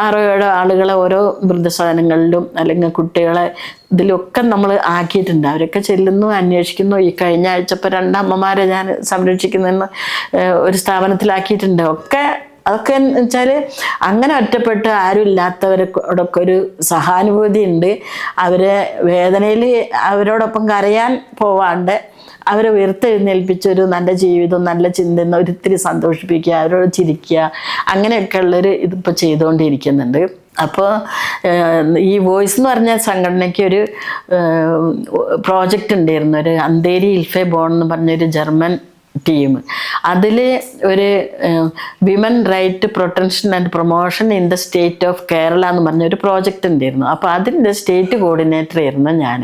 Speaker 1: 6-7 ആളുകളെ ഓരോ വൃദ്ധസദനങ്ങളിലും അല്ലെങ്കിൽ കുട്ടികളെ ഇതിലൊക്കെ നമ്മൾ ആക്കിയിട്ടുണ്ട്. അവരൊക്കെ ചെല്ലുന്നു, അന്വേഷിക്കുന്നു. ഈ കഴിഞ്ഞ ആഴ്ച ഇപ്പോൾ 2 അമ്മമാരെ ഞാൻ സംരക്ഷിക്കുന്നതെന്ന് ഒരു സ്ഥാപനത്തിലാക്കിയിട്ടുണ്ട്. അതൊക്കെ എന്ന് വെച്ചാൽ അങ്ങനെ ഒറ്റപ്പെട്ട് ആരും ഇല്ലാത്തവരോടൊക്കെ ഒരു സഹാനുഭൂതി ഉണ്ട്. അവരെ വേദനയിൽ അവരോടൊപ്പം കരയാൻ പോവാണ്ട് അവരെ ഉയർത്തെഴുന്നേൽപ്പിച്ചൊരു നല്ല ജീവിതം, നല്ല ചിന്ത, ഒരിത്തിരി സന്തോഷിപ്പിക്കുക, അവരോട് ചിരിക്കുക, അങ്ങനെയൊക്കെ ഉള്ളൊരു ഇതിപ്പോൾ ചെയ്തുകൊണ്ടിരിക്കുന്നുണ്ട്. അപ്പോൾ ഈ വോയിസ് എന്ന് പറഞ്ഞ സംഘടനയ്ക്ക് ഒരു പ്രോജക്റ്റ് ഉണ്ടായിരുന്നു. ഒരു അന്തേരി ഇൽഫെ ബോൺ എന്ന് പറഞ്ഞൊരു ജർമ്മൻ ടീം. അതിൽ ഒരു women right protection and promotion in the state of Kerala എന്ന് പറഞ്ഞൊരു പ്രോജക്റ്റ് ഉണ്ടായിരുന്നു. അപ്പോൾ അതിൻ്റെ സ്റ്റേറ്റ് കോർഡിനേറ്റർ ആയിരുന്നു ഞാൻ.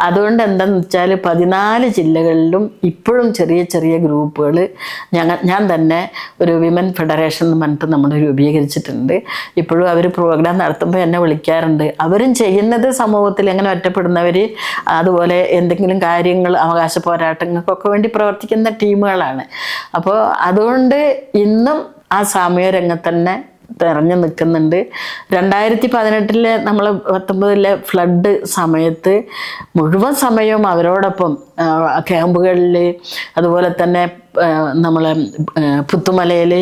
Speaker 1: അതുകൊണ്ട് എന്താണെന്ന് വെച്ചാൽ 14 ജില്ലകളിലും ഇപ്പോഴും ചെറിയ ചെറിയ ഗ്രൂപ്പുകൾ ഞാൻ തന്നെ ഒരു വിമൻ ഫെഡറേഷൻ എന്ന് പറഞ്ഞിട്ട് നമ്മൾ രൂപീകരിച്ചിട്ടുണ്ട്. ഇപ്പോഴും അവർ പ്രോഗ്രാം നടത്തുമ്പോൾ എന്നെ വിളിക്കാറുണ്ട്. അവരും ചെയ്യുന്നത് സമൂഹത്തിൽ എങ്ങനെ ഒറ്റപ്പെടുന്നവർ, അതുപോലെ എന്തെങ്കിലും കാര്യങ്ങൾ അവകാശ പോരാട്ടങ്ങൾക്കൊക്കെ വേണ്ടി പ്രവർത്തിക്കുന്ന ടീമുകളാണ്. അപ്പോൾ അതുകൊണ്ട് ഇന്നും ആ സാമൂഹ്യ രംഗത്ത് തന്നെ തെരഞ്ഞു നിൽക്കുന്നുണ്ട്. 2018 നമ്മൾ 19 ഫ്ലഡ് സമയത്ത് മുഴുവൻ സമയവും അവരോടൊപ്പം ക്യാമ്പുകളിൽ, അതുപോലെ തന്നെ നമ്മളെ പുത്തുമലയിൽ,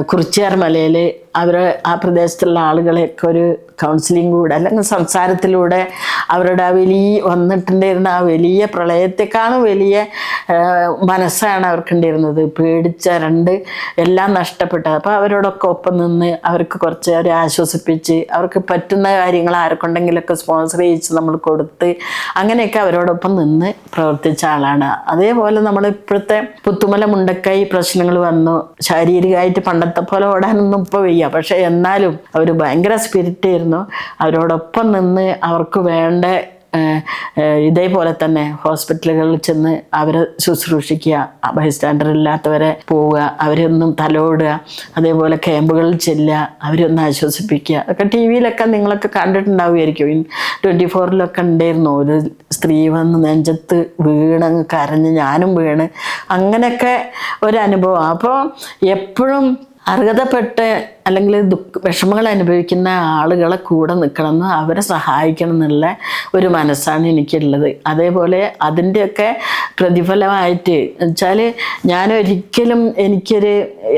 Speaker 1: കുറിച്യാർ മലയിൽ ആ പ്രദേശത്തുള്ള ആളുകളെയൊക്കെ ഒരു കൗൺസിലിങ്ങിലൂടെ അല്ലെങ്കിൽ സംസാരത്തിലൂടെ അവരുടെ വന്നിട്ടുണ്ടായിരുന്ന ആ വലിയ പ്രളയത്തെക്കാളും വലിയ മനസ്സാണ് അവർക്കുണ്ടായിരുന്നത്. പേടിച്ചരണ്ട് എല്ലാം നഷ്ടപ്പെട്ടത്. അപ്പോൾ അവരോടൊക്കെ ഒപ്പം നിന്ന് അവർക്ക് കുറച്ച് അവരെ ആശ്വസിപ്പിച്ച് അവർക്ക് പറ്റുന്ന കാര്യങ്ങൾ ആർക്കുണ്ടെങ്കിലൊക്കെ സ്പോൺസർ ചെയ്യിച്ച് നമ്മൾ കൊടുത്ത് അങ്ങനെയൊക്കെ അവരോടൊപ്പം നിന്ന് പ്രവർത്തിച്ച ആളാണ്. അതേപോലെ നമ്മൾ ഇപ്പോഴത്തെ പുത്തുമല മുണ്ടക്കൈ പ്രശ്നങ്ങൾ വന്നു. ശാരീരികമായിട്ട് പണ്ടത്തെ പോലെ ഓടാനൊന്നും ഇപ്പോൾ വയ്യ. പക്ഷെ എന്നാലും അവർ ഭയങ്കര സ്പിരിറ്റ് ആയിരുന്നു. അവരോടൊപ്പം നിന്ന് അവർക്ക് വേണ്ട ഇതേപോലെ തന്നെ ഹോസ്പിറ്റലുകളിൽ ചെന്ന് അവരെ ശുശ്രൂഷിക്കുക, ബൈസ്റ്റാൻഡർ ഇല്ലാത്തവരെ പോവുക, അവരെ ഒന്നും തലോടുക, അതേപോലെ ക്യാമ്പുകളിൽ ചെല്ലുക, അവരെ ഒന്ന് ആശ്വസിപ്പിക്കുക. അതൊക്കെ ടി വിയിലൊക്കെ നിങ്ങളൊക്കെ കണ്ടിട്ടുണ്ടാവുമായിരിക്കും. 24 ഉണ്ടായിരുന്നു. ഒരു സ്ത്രീ വന്ന് നെഞ്ചത്ത് വീണങ്ങ് കരഞ്ഞ്, ഞാനും വീണ്, അങ്ങനെയൊക്കെ ഒരനുഭവം. അപ്പോൾ എപ്പോഴും അർഹതപ്പെട്ട് അല്ലെങ്കിൽ വിഷമങ്ങൾ അനുഭവിക്കുന്ന ആളുകളെ കൂടെ നിൽക്കണമെന്ന് അവരെ സഹായിക്കണം എന്നുള്ള ഒരു മനസ്സാണ് എനിക്കുള്ളത്. അതേപോലെ അതിൻ്റെയൊക്കെ പ്രതിഫലമായിട്ട് വെച്ചാൽ ഞാനൊരിക്കലും എനിക്കൊരു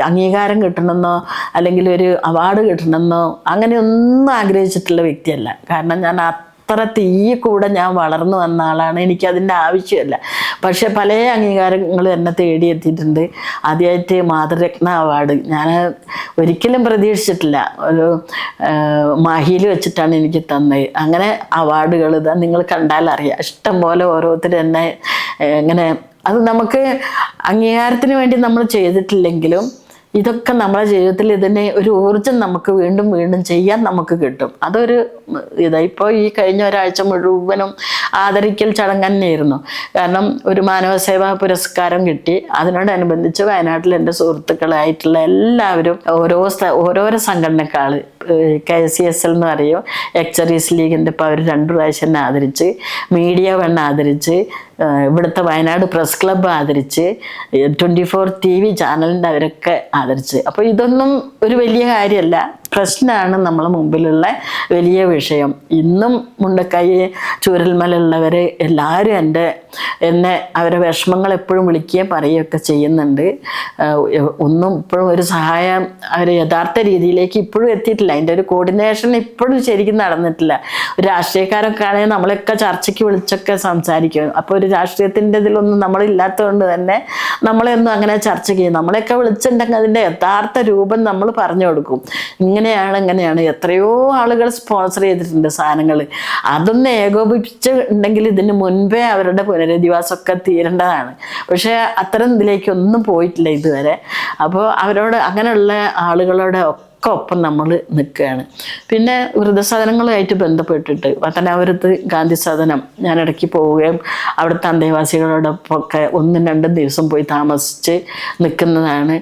Speaker 1: അംഗീകാരം കിട്ടണമെന്നോ അല്ലെങ്കിൽ ഒരു അവാർഡ് കിട്ടണമെന്നോ അങ്ങനെയൊന്നും ആഗ്രഹിച്ചിട്ടുള്ള വ്യക്തിയല്ല. കാരണം ഞാൻ അത്ര തീ കൂടെ ഞാൻ വളർന്നു വന്ന ആളാണ്. എനിക്കതിൻ്റെ ആവശ്യമില്ല. പക്ഷെ പല അംഗീകാരങ്ങളും എന്നെ തേടിയെത്തിയിട്ടുണ്ട്. ആദ്യമായിട്ട് മാതൃരത്ന അവാർഡ് ഞാൻ ഒരിക്കലും പ്രതീക്ഷിച്ചിട്ടില്ല. ഒരു മാഹിയിൽ വെച്ചിട്ടാണ് എനിക്ക് തന്നത്. അങ്ങനെ അവാർഡുകൾ ഇതാ നിങ്ങൾ കണ്ടാൽ അറിയാം, ഇഷ്ടം പോലെ ഓരോരുത്തർ എന്നെ ഇങ്ങനെ. അത് നമുക്ക് അംഗീകാരത്തിന് വേണ്ടി നമ്മൾ ചെയ്തിട്ടില്ലെങ്കിലും ഇതൊക്കെ നമ്മുടെ ജീവിതത്തിൽ ഇതിനെ ഒരു ഊർജം നമുക്ക് വീണ്ടും വീണ്ടും ചെയ്യാൻ നമുക്ക് കിട്ടും. അതൊരു ഇപ്പോൾ ഈ കഴിഞ്ഞ ഒരാഴ്ച മുഴുവനും ആദരിക്കൽ ചടങ്ങ് തന്നെയായിരുന്നു. കാരണം ഒരു മാനവസേവാ പുരസ്കാരം കിട്ടി. അതിനോടനുബന്ധിച്ച് വയനാട്ടിൽ എൻ്റെ സുഹൃത്തുക്കളായിട്ടുള്ള എല്ലാവരും ഓരോരോ സംഘടനക്കാൾ KCSL എന്ന് പറയും, എക്സറീസ് ലീഗിൻ്റെ ഇപ്പോൾ അവർ 2 പ്രാവശ്യം എന്നെ ആദരിച്ച്, മീഡിയ വൺ ആദരിച്ച്, ഇവിടുത്തെ വയനാട് പ്രസ് ക്ലബ്ബ് ആദരിച്ച്, 24 TV ചാനലിൻ്റെ അവരൊക്കെ ആദരിച്ച്. അപ്പോൾ ഇതൊന്നും ഒരു വലിയ കാര്യമല്ല, പ്രശ്നമാണ് നമ്മളെ മുമ്പിലുള്ള വലിയ വിഷയം. ഇന്നും മുണ്ടക്കൈ ചൂരൽമലയുള്ളവർ എല്ലാവരും എന്നെ അവരെ വിഷമങ്ങൾ എപ്പോഴും വിളിക്കുകയും പറയുകയൊക്കെ ചെയ്യുന്നുണ്ട്. ഒന്നും ഇപ്പോഴും ഒരു സഹായം അവർ യഥാർത്ഥ രീതിയിലേക്ക് ഇപ്പോഴും എത്തിയിട്ടില്ല. അതിൻ്റെ ഒരു കോർഡിനേഷൻ ഇപ്പോഴും ശരിക്കും നടന്നിട്ടില്ല. ഒരു രാഷ്ട്രീയക്കാരൊക്കെ ആണെങ്കിൽ നമ്മളൊക്കെ ചർച്ചയ്ക്ക് വിളിച്ചൊക്കെ സംസാരിക്കും. അപ്പോൾ ഒരു രാഷ്ട്രീയത്തിൻ്റെ ഇതിലൊന്നും നമ്മളില്ലാത്തതുകൊണ്ട് തന്നെ നമ്മളെയൊന്നും അങ്ങനെ ചർച്ച ചെയ്യും. നമ്മളെയൊക്കെ വിളിച്ചിട്ടുണ്ടെങ്കിൽ അതിൻ്റെ യഥാർത്ഥ രൂപം നമ്മൾ പറഞ്ഞു കൊടുക്കും. ഇങ്ങനെയാണ് എത്രയോ ആളുകൾ സ്പോൺസർ ചെയ്തിട്ടുണ്ട് സാധനങ്ങൾ. അതൊന്ന് ഏകോപിപ്പിച്ചിട്ടുണ്ടെങ്കിൽ ഇതിന് മുൻപേ അവരുടെ പുനരധിവാസമൊക്കെ തീരേണ്ടതാണ്. പക്ഷേ അത്തരം ഇതിലേക്കൊന്നും പോയിട്ടില്ല ഇതുവരെ. അപ്പോൾ അവരോട് അങ്ങനെയുള്ള ആളുകളോട് ഒപ്പം നമ്മൾ നിൽക്കുകയാണ്. പിന്നെ വൃദ്ധസദനങ്ങളുമായിട്ട് ബന്ധപ്പെട്ടിട്ട് പത്തനാപുരത്ത് ഗാന്ധി സദനം ഞാൻ ഇടയ്ക്ക് പോവുകയും അവിടുത്തെ അന്തേവാസികളോടൊപ്പമൊക്കെ 1-2 ദിവസം പോയി താമസിച്ച് നിൽക്കുന്നതാണ്.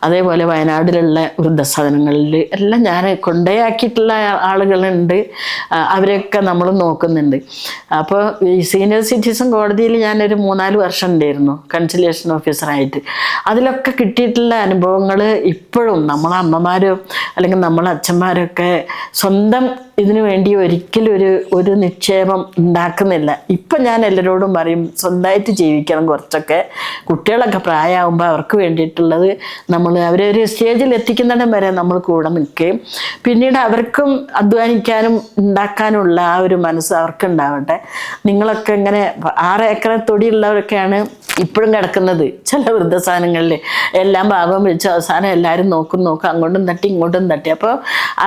Speaker 1: അതേപോലെ വയനാട്ടിലുള്ള വൃദ്ധസദനങ്ങളിൽ എല്ലാം ഞാൻ കൊണ്ടേയാക്കിയിട്ടുള്ള ആളുകളുണ്ട്. അവരെയൊക്കെ നമ്മൾ നോക്കുന്നുണ്ട്. അപ്പോൾ ഈ സീനിയർ സിറ്റിസൺ കോടതിയിൽ ഞാനൊരു 3-4 വർഷം ഉണ്ടായിരുന്നു കൺസിലിയേഷൻ ഓഫീസറായിട്ട്. അതിലൊക്കെ കിട്ടിയിട്ടുള്ള അനുഭവങ്ങൾ ഇപ്പോഴും നമ്മളെ അമ്മമാരും അല്ലെങ്കിൽ നമ്മളെ അച്ഛന്മാരൊക്കെ സ്വന്തം ഇതിനു വേണ്ടി ഒരിക്കലും ഒരു നിക്ഷേപം ഉണ്ടാക്കുന്നില്ല. ഇപ്പം ഞാൻ എല്ലാവരോടും പറയും, സ്വന്തമായിട്ട് ജീവിക്കണം. കുറച്ചൊക്കെ കുട്ടികളൊക്കെ പ്രായമാകുമ്പോൾ അവർക്ക് വേണ്ടിയിട്ടുള്ളത് നമ്മൾ അവരെ ഒരു സ്റ്റേജിൽ എത്തിക്കുന്നിടം വരെ നമ്മൾ കൂടെ നിൽക്കുകയും പിന്നീട് അവർക്കും അധ്വാനിക്കാനും ഉണ്ടാക്കാനുള്ള ആ ഒരു മനസ്സ് അവർക്കുണ്ടാവട്ടെ. നിങ്ങളൊക്കെ ഇങ്ങനെ 6 ഏക്കർ തൊടിയുള്ളവരൊക്കെയാണ് ഇപ്പോഴും കിടക്കുന്നത് ചില വൃദ്ധസാധനങ്ങളിൽ. എല്ലാം ഭാഗം വെച്ച് അവസാനം എല്ലാവരും നോക്കും അങ്ങോട്ടും തട്ടി ഇങ്ങോട്ടും തട്ടി. അപ്പോൾ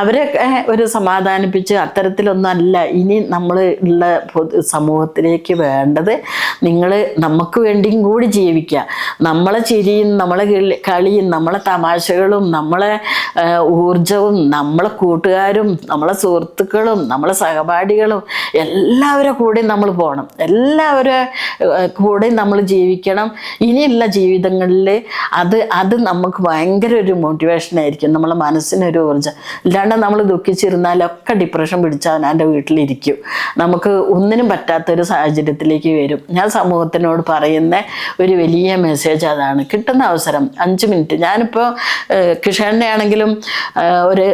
Speaker 1: അവരൊക്കെ ഒരു സമാധാനിപ്പിച്ച് അത്തരത്തിലൊന്നും അല്ല ഇനി നമ്മൾ ഉള്ള സമൂഹത്തിലേക്ക് വേണ്ടത്. നിങ്ങൾ നമുക്ക് വേണ്ടിയും കൂടി ജീവിക്കുക. നമ്മളെ ചിരിയും നമ്മളെ കളിയും നമ്മളെ തമാശകളും നമ്മളെ ഊർജവും നമ്മളെ കൂട്ടുകാരും നമ്മളെ സുഹൃത്തുക്കളും നമ്മളെ സഹപാഠികളും എല്ലാവരുടെ കൂടെയും നമ്മൾ പോകണം. എല്ലാവരുടെ കൂടെയും നമ്മൾ ജീവിക്കണം. ഇനിയുള്ള ജീവിതങ്ങളിൽ അത് നമുക്ക് ഭയങ്കര ഒരു മോട്ടിവേഷൻ ആയിരിക്കും. നമ്മളെ മനസ്സിനൊരു ഊർജ്ജം. ഇല്ലാണ്ട് നമ്മൾ ദുഃഖിച്ചിരുന്നാലൊക്കെ ഡിപ്രഷൻ പിടിച്ച് അവനവൻ്റെ വീട്ടിലിരിക്കും. നമുക്ക് ഒന്നിനും പറ്റാത്തൊരു സാഹചര്യത്തിലേക്ക് വരും. ഞാൻ സമൂഹത്തിനോട് പറയുന്ന ഒരു വലിയ മെസ്സേജ് അതാണ്. കിട്ടുന്ന അവസരം 5 മിനിറ്റ്. ഞാനിപ്പോൾ കിഷാനെ ആണെങ്കിലും ഒരു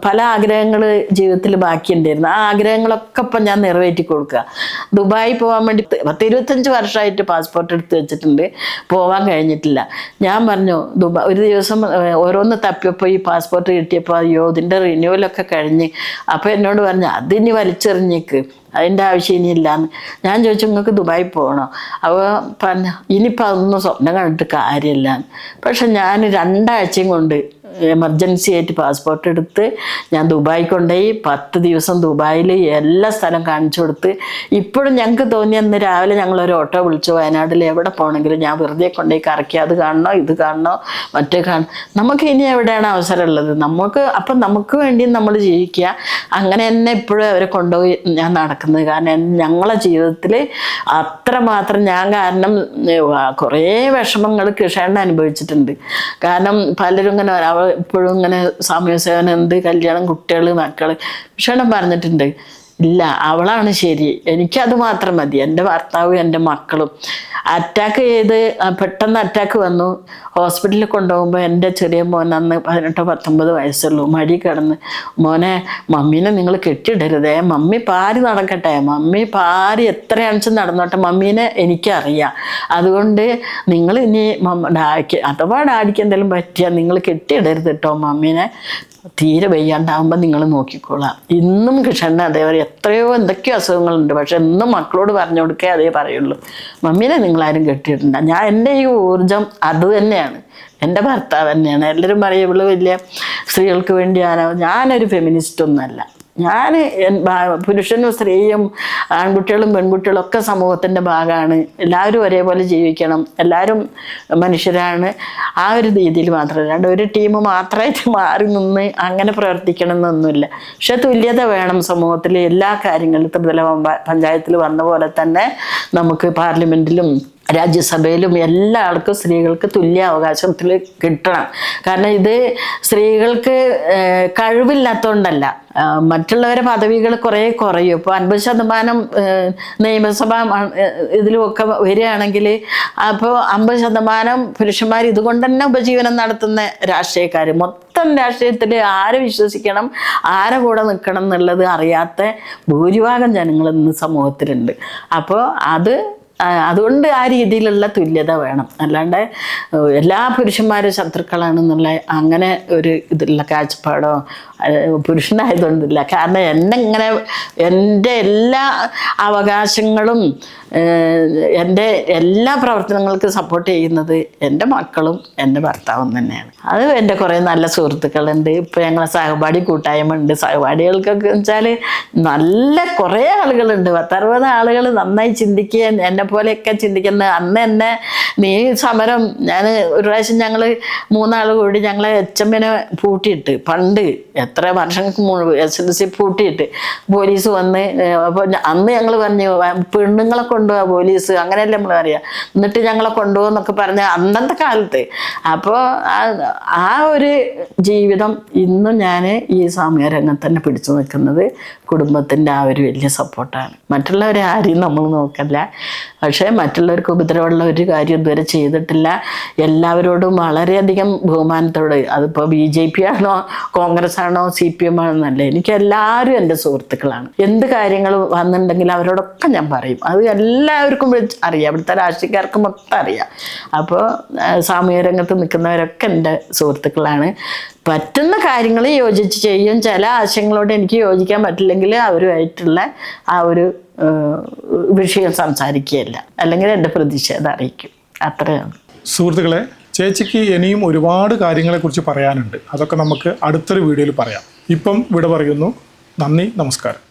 Speaker 1: പല ആഗ്രഹങ്ങൾ ജീവിതത്തിൽ ബാക്കിയുണ്ടായിരുന്നു. ആ ആഗ്രഹങ്ങളൊക്കെ ഇപ്പം ഞാൻ നിറവേറ്റി കൊടുക്കുക. ദുബായി പോകാൻ വേണ്ടി 25 വർഷമായിട്ട് പാസ്പോർട്ട് എടുത്ത് വെച്ചിട്ടുണ്ട്. പോകാൻ കഴിഞ്ഞിട്ടില്ല. ഞാൻ പറഞ്ഞു ഒരു ദിവസം ഓരോന്ന് തപ്പിയപ്പോൾ ഈ പാസ്പോർട്ട് കിട്ടിയപ്പോൾ അയ്യോ ഇതിൻ്റെ റിന്യൂവലൊക്കെ കഴിഞ്ഞ്. അപ്പോൾ എന്നോട് പറഞ്ഞു അതിനി വലിച്ചെറിഞ്ഞേക്ക്, അതിൻ്റെ ആവശ്യം ഇനിയില്ലാന്ന്. ഞാൻ ചോദിച്ചു നിങ്ങൾക്ക് ദുബായി പോകണോ? അപ്പോൾ പറഞ്ഞു ഇനിയിപ്പോൾ അതൊന്നും സ്വപ്നം കണ്ടിട്ട് കാര്യമില്ലാന്ന്. പക്ഷെ ഞാൻ 2 ആഴ്ചയും കൊണ്ട് എമർജൻസി ആയിട്ട് പാസ്പോർട്ട് എടുത്ത് ഞാൻ ദുബായി കൊണ്ടുപോയി 10 ദിവസം ദുബായിൽ എല്ലാ സ്ഥലം കാണിച്ചു കൊടുത്ത്. ഇപ്പോഴും ഞങ്ങൾക്ക് തോന്നി അന്ന് രാവിലെ ഞങ്ങളൊരു ഓട്ടോ വിളിച്ചു വയനാട്ടിൽ എവിടെ പോകണമെങ്കിലും ഞാൻ വെറുതെ കൊണ്ടുപോയി കറക്കി അത് കാണണോ ഇത് കാണണോ മറ്റേ കാണണം. നമുക്ക് ഇനി എവിടെയാണ് അവസരമുള്ളത്? അപ്പം നമുക്ക് വേണ്ടി നമ്മൾ ജീവിക്കുക. അങ്ങനെ തന്നെ ഇപ്പോഴും അവരെ കൊണ്ടുപോയി ഞാൻ നടക്കുന്നത്. കാരണം ഞങ്ങളെ ജീവിതത്തിൽ അത്രമാത്രം ഞാൻ കാരണം കുറേ വിഷമങ്ങൾ കിഷാണ് അനുഭവിച്ചിട്ടുണ്ട്. കാരണം പലരും ഇങ്ങനെ ഇപ്പോഴും ഇങ്ങനെ സാമൂഹ്യ സേവനം എന്ത് കല്യാണം കുട്ടികൾ മക്കൾ കിഷാണ് പറഞ്ഞിട്ടുണ്ട്. ഇല്ല അവളാണ് ശരി, എനിക്കത് മാത്രം മതി, എൻ്റെ ഭർത്താവും എൻ്റെ മക്കളും. അറ്റാക്ക് ചെയ്ത് പെട്ടെന്ന് അറ്റാക്ക് വന്നു. ഹോസ്പിറ്റലിൽ കൊണ്ടുപോകുമ്പോൾ എൻ്റെ ചെറിയ മോൻ അന്ന് 18-19 വയസ്സുള്ളൂ. മടി കിടന്ന്, മോനെ മമ്മീനെ നിങ്ങൾ കെട്ടിയിടരുതേ, മമ്മി പാരി നടക്കട്ടെ, മമ്മി പാരി എത്രയാണെന്ന് നടന്നോട്ടെ, മമ്മീനെ എനിക്കറിയാം, അതുകൊണ്ട് നിങ്ങൾ ഇനി ഡാഡിക്ക് അഥവാ ഡാഡിക്ക് എന്തെങ്കിലും പറ്റിയാൽ നിങ്ങൾ കെട്ടിയിടരുത് കേട്ടോ മമ്മീനെ, തീരെ വയ്യാണ്ടാകുമ്പോൾ നിങ്ങൾ നോക്കിക്കോളാം. ഇന്നും കിഷണ്ണ അതേപോലെ എത്രയോ എന്തൊക്കെയോ അസുഖങ്ങളുണ്ട്, പക്ഷെ എന്നും മക്കളോട് പറഞ്ഞു കൊടുക്കേ അതേ പറയുള്ളൂ, മമ്മീനെ നിങ്ങളാരും കെട്ടിയിട്ടുണ്ട്. എൻ്റെ ഈ ഊർജം അത് തന്നെയാണ്, എൻ്റെ ഭർത്താവ് തന്നെയാണ്. എല്ലാവരും പറയും ഇവള് വലിയ സ്ത്രീകൾക്ക് വേണ്ടിയാണോ. ഞാനൊരു ഫെമിനിസ്റ്റൊന്നുമല്ല. ഞാൻ പുരുഷനും സ്ത്രീയും ആൺകുട്ടികളും പെൺകുട്ടികളും ഒക്കെ സമൂഹത്തിൻ്റെ ഭാഗമാണ്. എല്ലാവരും ഒരേപോലെ ജീവിക്കണം, എല്ലാവരും മനുഷ്യരാണ്. ആ ഒരു രീതിയിൽ മാത്രമല്ല, ഒരു ടീം മാത്രമായിട്ട് മാറി നിന്ന് അങ്ങനെ പ്രവർത്തിക്കണം എന്നൊന്നുമില്ല. പക്ഷെ തുല്യത വേണം സമൂഹത്തിൽ എല്ലാ കാര്യങ്ങളിലും. ത്രിതല പഞ്ചായത്തിൽ വന്ന പോലെ തന്നെ നമുക്ക് പാർലമെൻറ്റിലും രാജ്യസഭയിലും എല്ലാ ആൾക്കും സ്ത്രീകൾക്ക് തുല്യ അവകാശത്തിൽ കിട്ടണം. കാരണം ഇത് സ്ത്രീകൾക്ക് കഴിവില്ലാത്തതുകൊണ്ടല്ല, മറ്റുള്ളവരെ പദവികൾ കുറേ കുറയും. ഇപ്പോൾ 50% നിയമസഭ ഇതിലുമൊക്കെ വരികയാണെങ്കിൽ അപ്പോൾ 50% പുരുഷന്മാർ ഇതുകൊണ്ട് തന്നെ ഉപജീവനം നടത്തുന്ന രാഷ്ട്രീയക്കാർ. മൊത്തം രാഷ്ട്രീയത്തിൽ ആരെ വിശ്വസിക്കണം, ആരെ കൂടെ നിൽക്കണം എന്നുള്ളത് അറിയാത്ത ഭൂരിഭാഗം ജനങ്ങൾ ഇന്ന് സമൂഹത്തിലുണ്ട്. അപ്പോൾ അതുകൊണ്ട് ആ രീതിയിലുള്ള തുല്യത വേണം. അല്ലാണ്ട് എല്ലാ പുരുഷന്മാരും ശത്രുക്കളാണെന്നുള്ള അങ്ങനെ ഒരു ഇതിലുള്ള കാഴ്ചപ്പാടോ പുരുഷനായതുകൊണ്ടില്ല. കാരണം എൻ്റെ എല്ലാ അവകാശങ്ങളും എൻ്റെ എല്ലാ പ്രവർത്തനങ്ങൾക്കും സപ്പോർട്ട് ചെയ്യുന്നത് എൻ്റെ മക്കളും എൻ്റെ ഭർത്താവും തന്നെയാണ്. അത് എൻ്റെ കുറേ നല്ല സുഹൃത്തുക്കളുണ്ട്. ഇപ്പോൾ ഞങ്ങളെ സഹപാഠി കൂട്ടായ്മ ഉണ്ട്. സഹപാഠികൾക്കൊക്കെ വെച്ചാൽ നല്ല കുറേ ആളുകളുണ്ട്, 10-60 ആളുകൾ നന്നായി ചിന്തിക്കുക, എന്നെ പോലെയൊക്കെ ചിന്തിക്കുന്ന. അന്ന് എന്നെ നീ സമരം, ഞാൻ ഒരു പ്രാവശ്യം ഞങ്ങൾ 3 ആൾ കൂടി ഞങ്ങളെ HM-നെ പൂട്ടിയിട്ട്, പണ്ട് എത്ര വർഷങ്ങൾക്ക് മുമ്പ് SLC പൂട്ടിയിട്ട് പോലീസ് വന്ന്, അപ്പോൾ അന്ന് ഞങ്ങൾ പറഞ്ഞു പെണ്ണുങ്ങളെ കൊണ്ടുപോവാ പോലീസ്, അങ്ങനെയല്ലേ നമ്മൾ അറിയാം, എന്നിട്ട് ഞങ്ങളെ കൊണ്ടുപോകുന്നൊക്കെ പറഞ്ഞ അന്നത്തെ കാലത്ത്. അപ്പോൾ ആ ഒരു ജീവിതം ഇന്നും ഞാൻ ഈ സാമൂഹ്യ രംഗത്ത് തന്നെ പിടിച്ചു നിൽക്കുന്നത് കുടുംബത്തിൻ്റെ ആ ഒരു വലിയ സപ്പോർട്ടാണ്. മറ്റുള്ളവരെ ആരെയും നമ്മൾ നോക്കല്ല, പക്ഷേ മറ്റുള്ളവർക്ക് ഉപദ്രവമുള്ള ഒരു കാര്യം ഇതുവരെ ചെയ്തിട്ടില്ല. എല്ലാവരോടും വളരെയധികം ബഹുമാനത്തോട്, അതിപ്പോൾ BJP ആണോ കോൺഗ്രസ് ആണോ CPM ആണെന്നല്ല, എനിക്ക് എല്ലാവരും എൻ്റെ സുഹൃത്തുക്കളാണ്. എന്ത് കാര്യങ്ങൾ വന്നിട്ടുണ്ടെങ്കിൽ അവരോടൊക്കെ ഞാൻ പറയും. അത് എല്ലാവർക്കും അറിയാം, ഇവിടുത്തെ രാഷ്ട്രീയക്കാർക്ക് മൊത്തം അറിയാം. അപ്പോൾ സാമൂഹ്യ രംഗത്ത് നിൽക്കുന്നവരൊക്കെ എൻ്റെ സുഹൃത്തുക്കളാണ്. പറ്റുന്ന കാര്യങ്ങൾ യോജിച്ച് ചെയ്യും. ചില ആശയങ്ങളോട് എനിക്ക് യോജിക്കാൻ പറ്റില്ലെങ്കിൽ അവരുമായിട്ടുള്ള ആ ഒരു വിഷയം സംസാരിക്കുകയല്ല, അല്ലെങ്കിൽ എൻ്റെ പ്രതിഷേധം അറിയിക്കും. അത്രയാണ്.
Speaker 2: സുഹൃത്തുക്കളെ, ചേച്ചിക്ക് ഇനിയും ഒരുപാട് കാര്യങ്ങളെക്കുറിച്ച് പറയാനുണ്ട്. അതൊക്കെ നമുക്ക് അടുത്തൊരു വീഡിയോയിൽ പറയാം. ഇപ്പം ഇവിടെ പറയുന്നു. നന്ദി, നമസ്കാരം.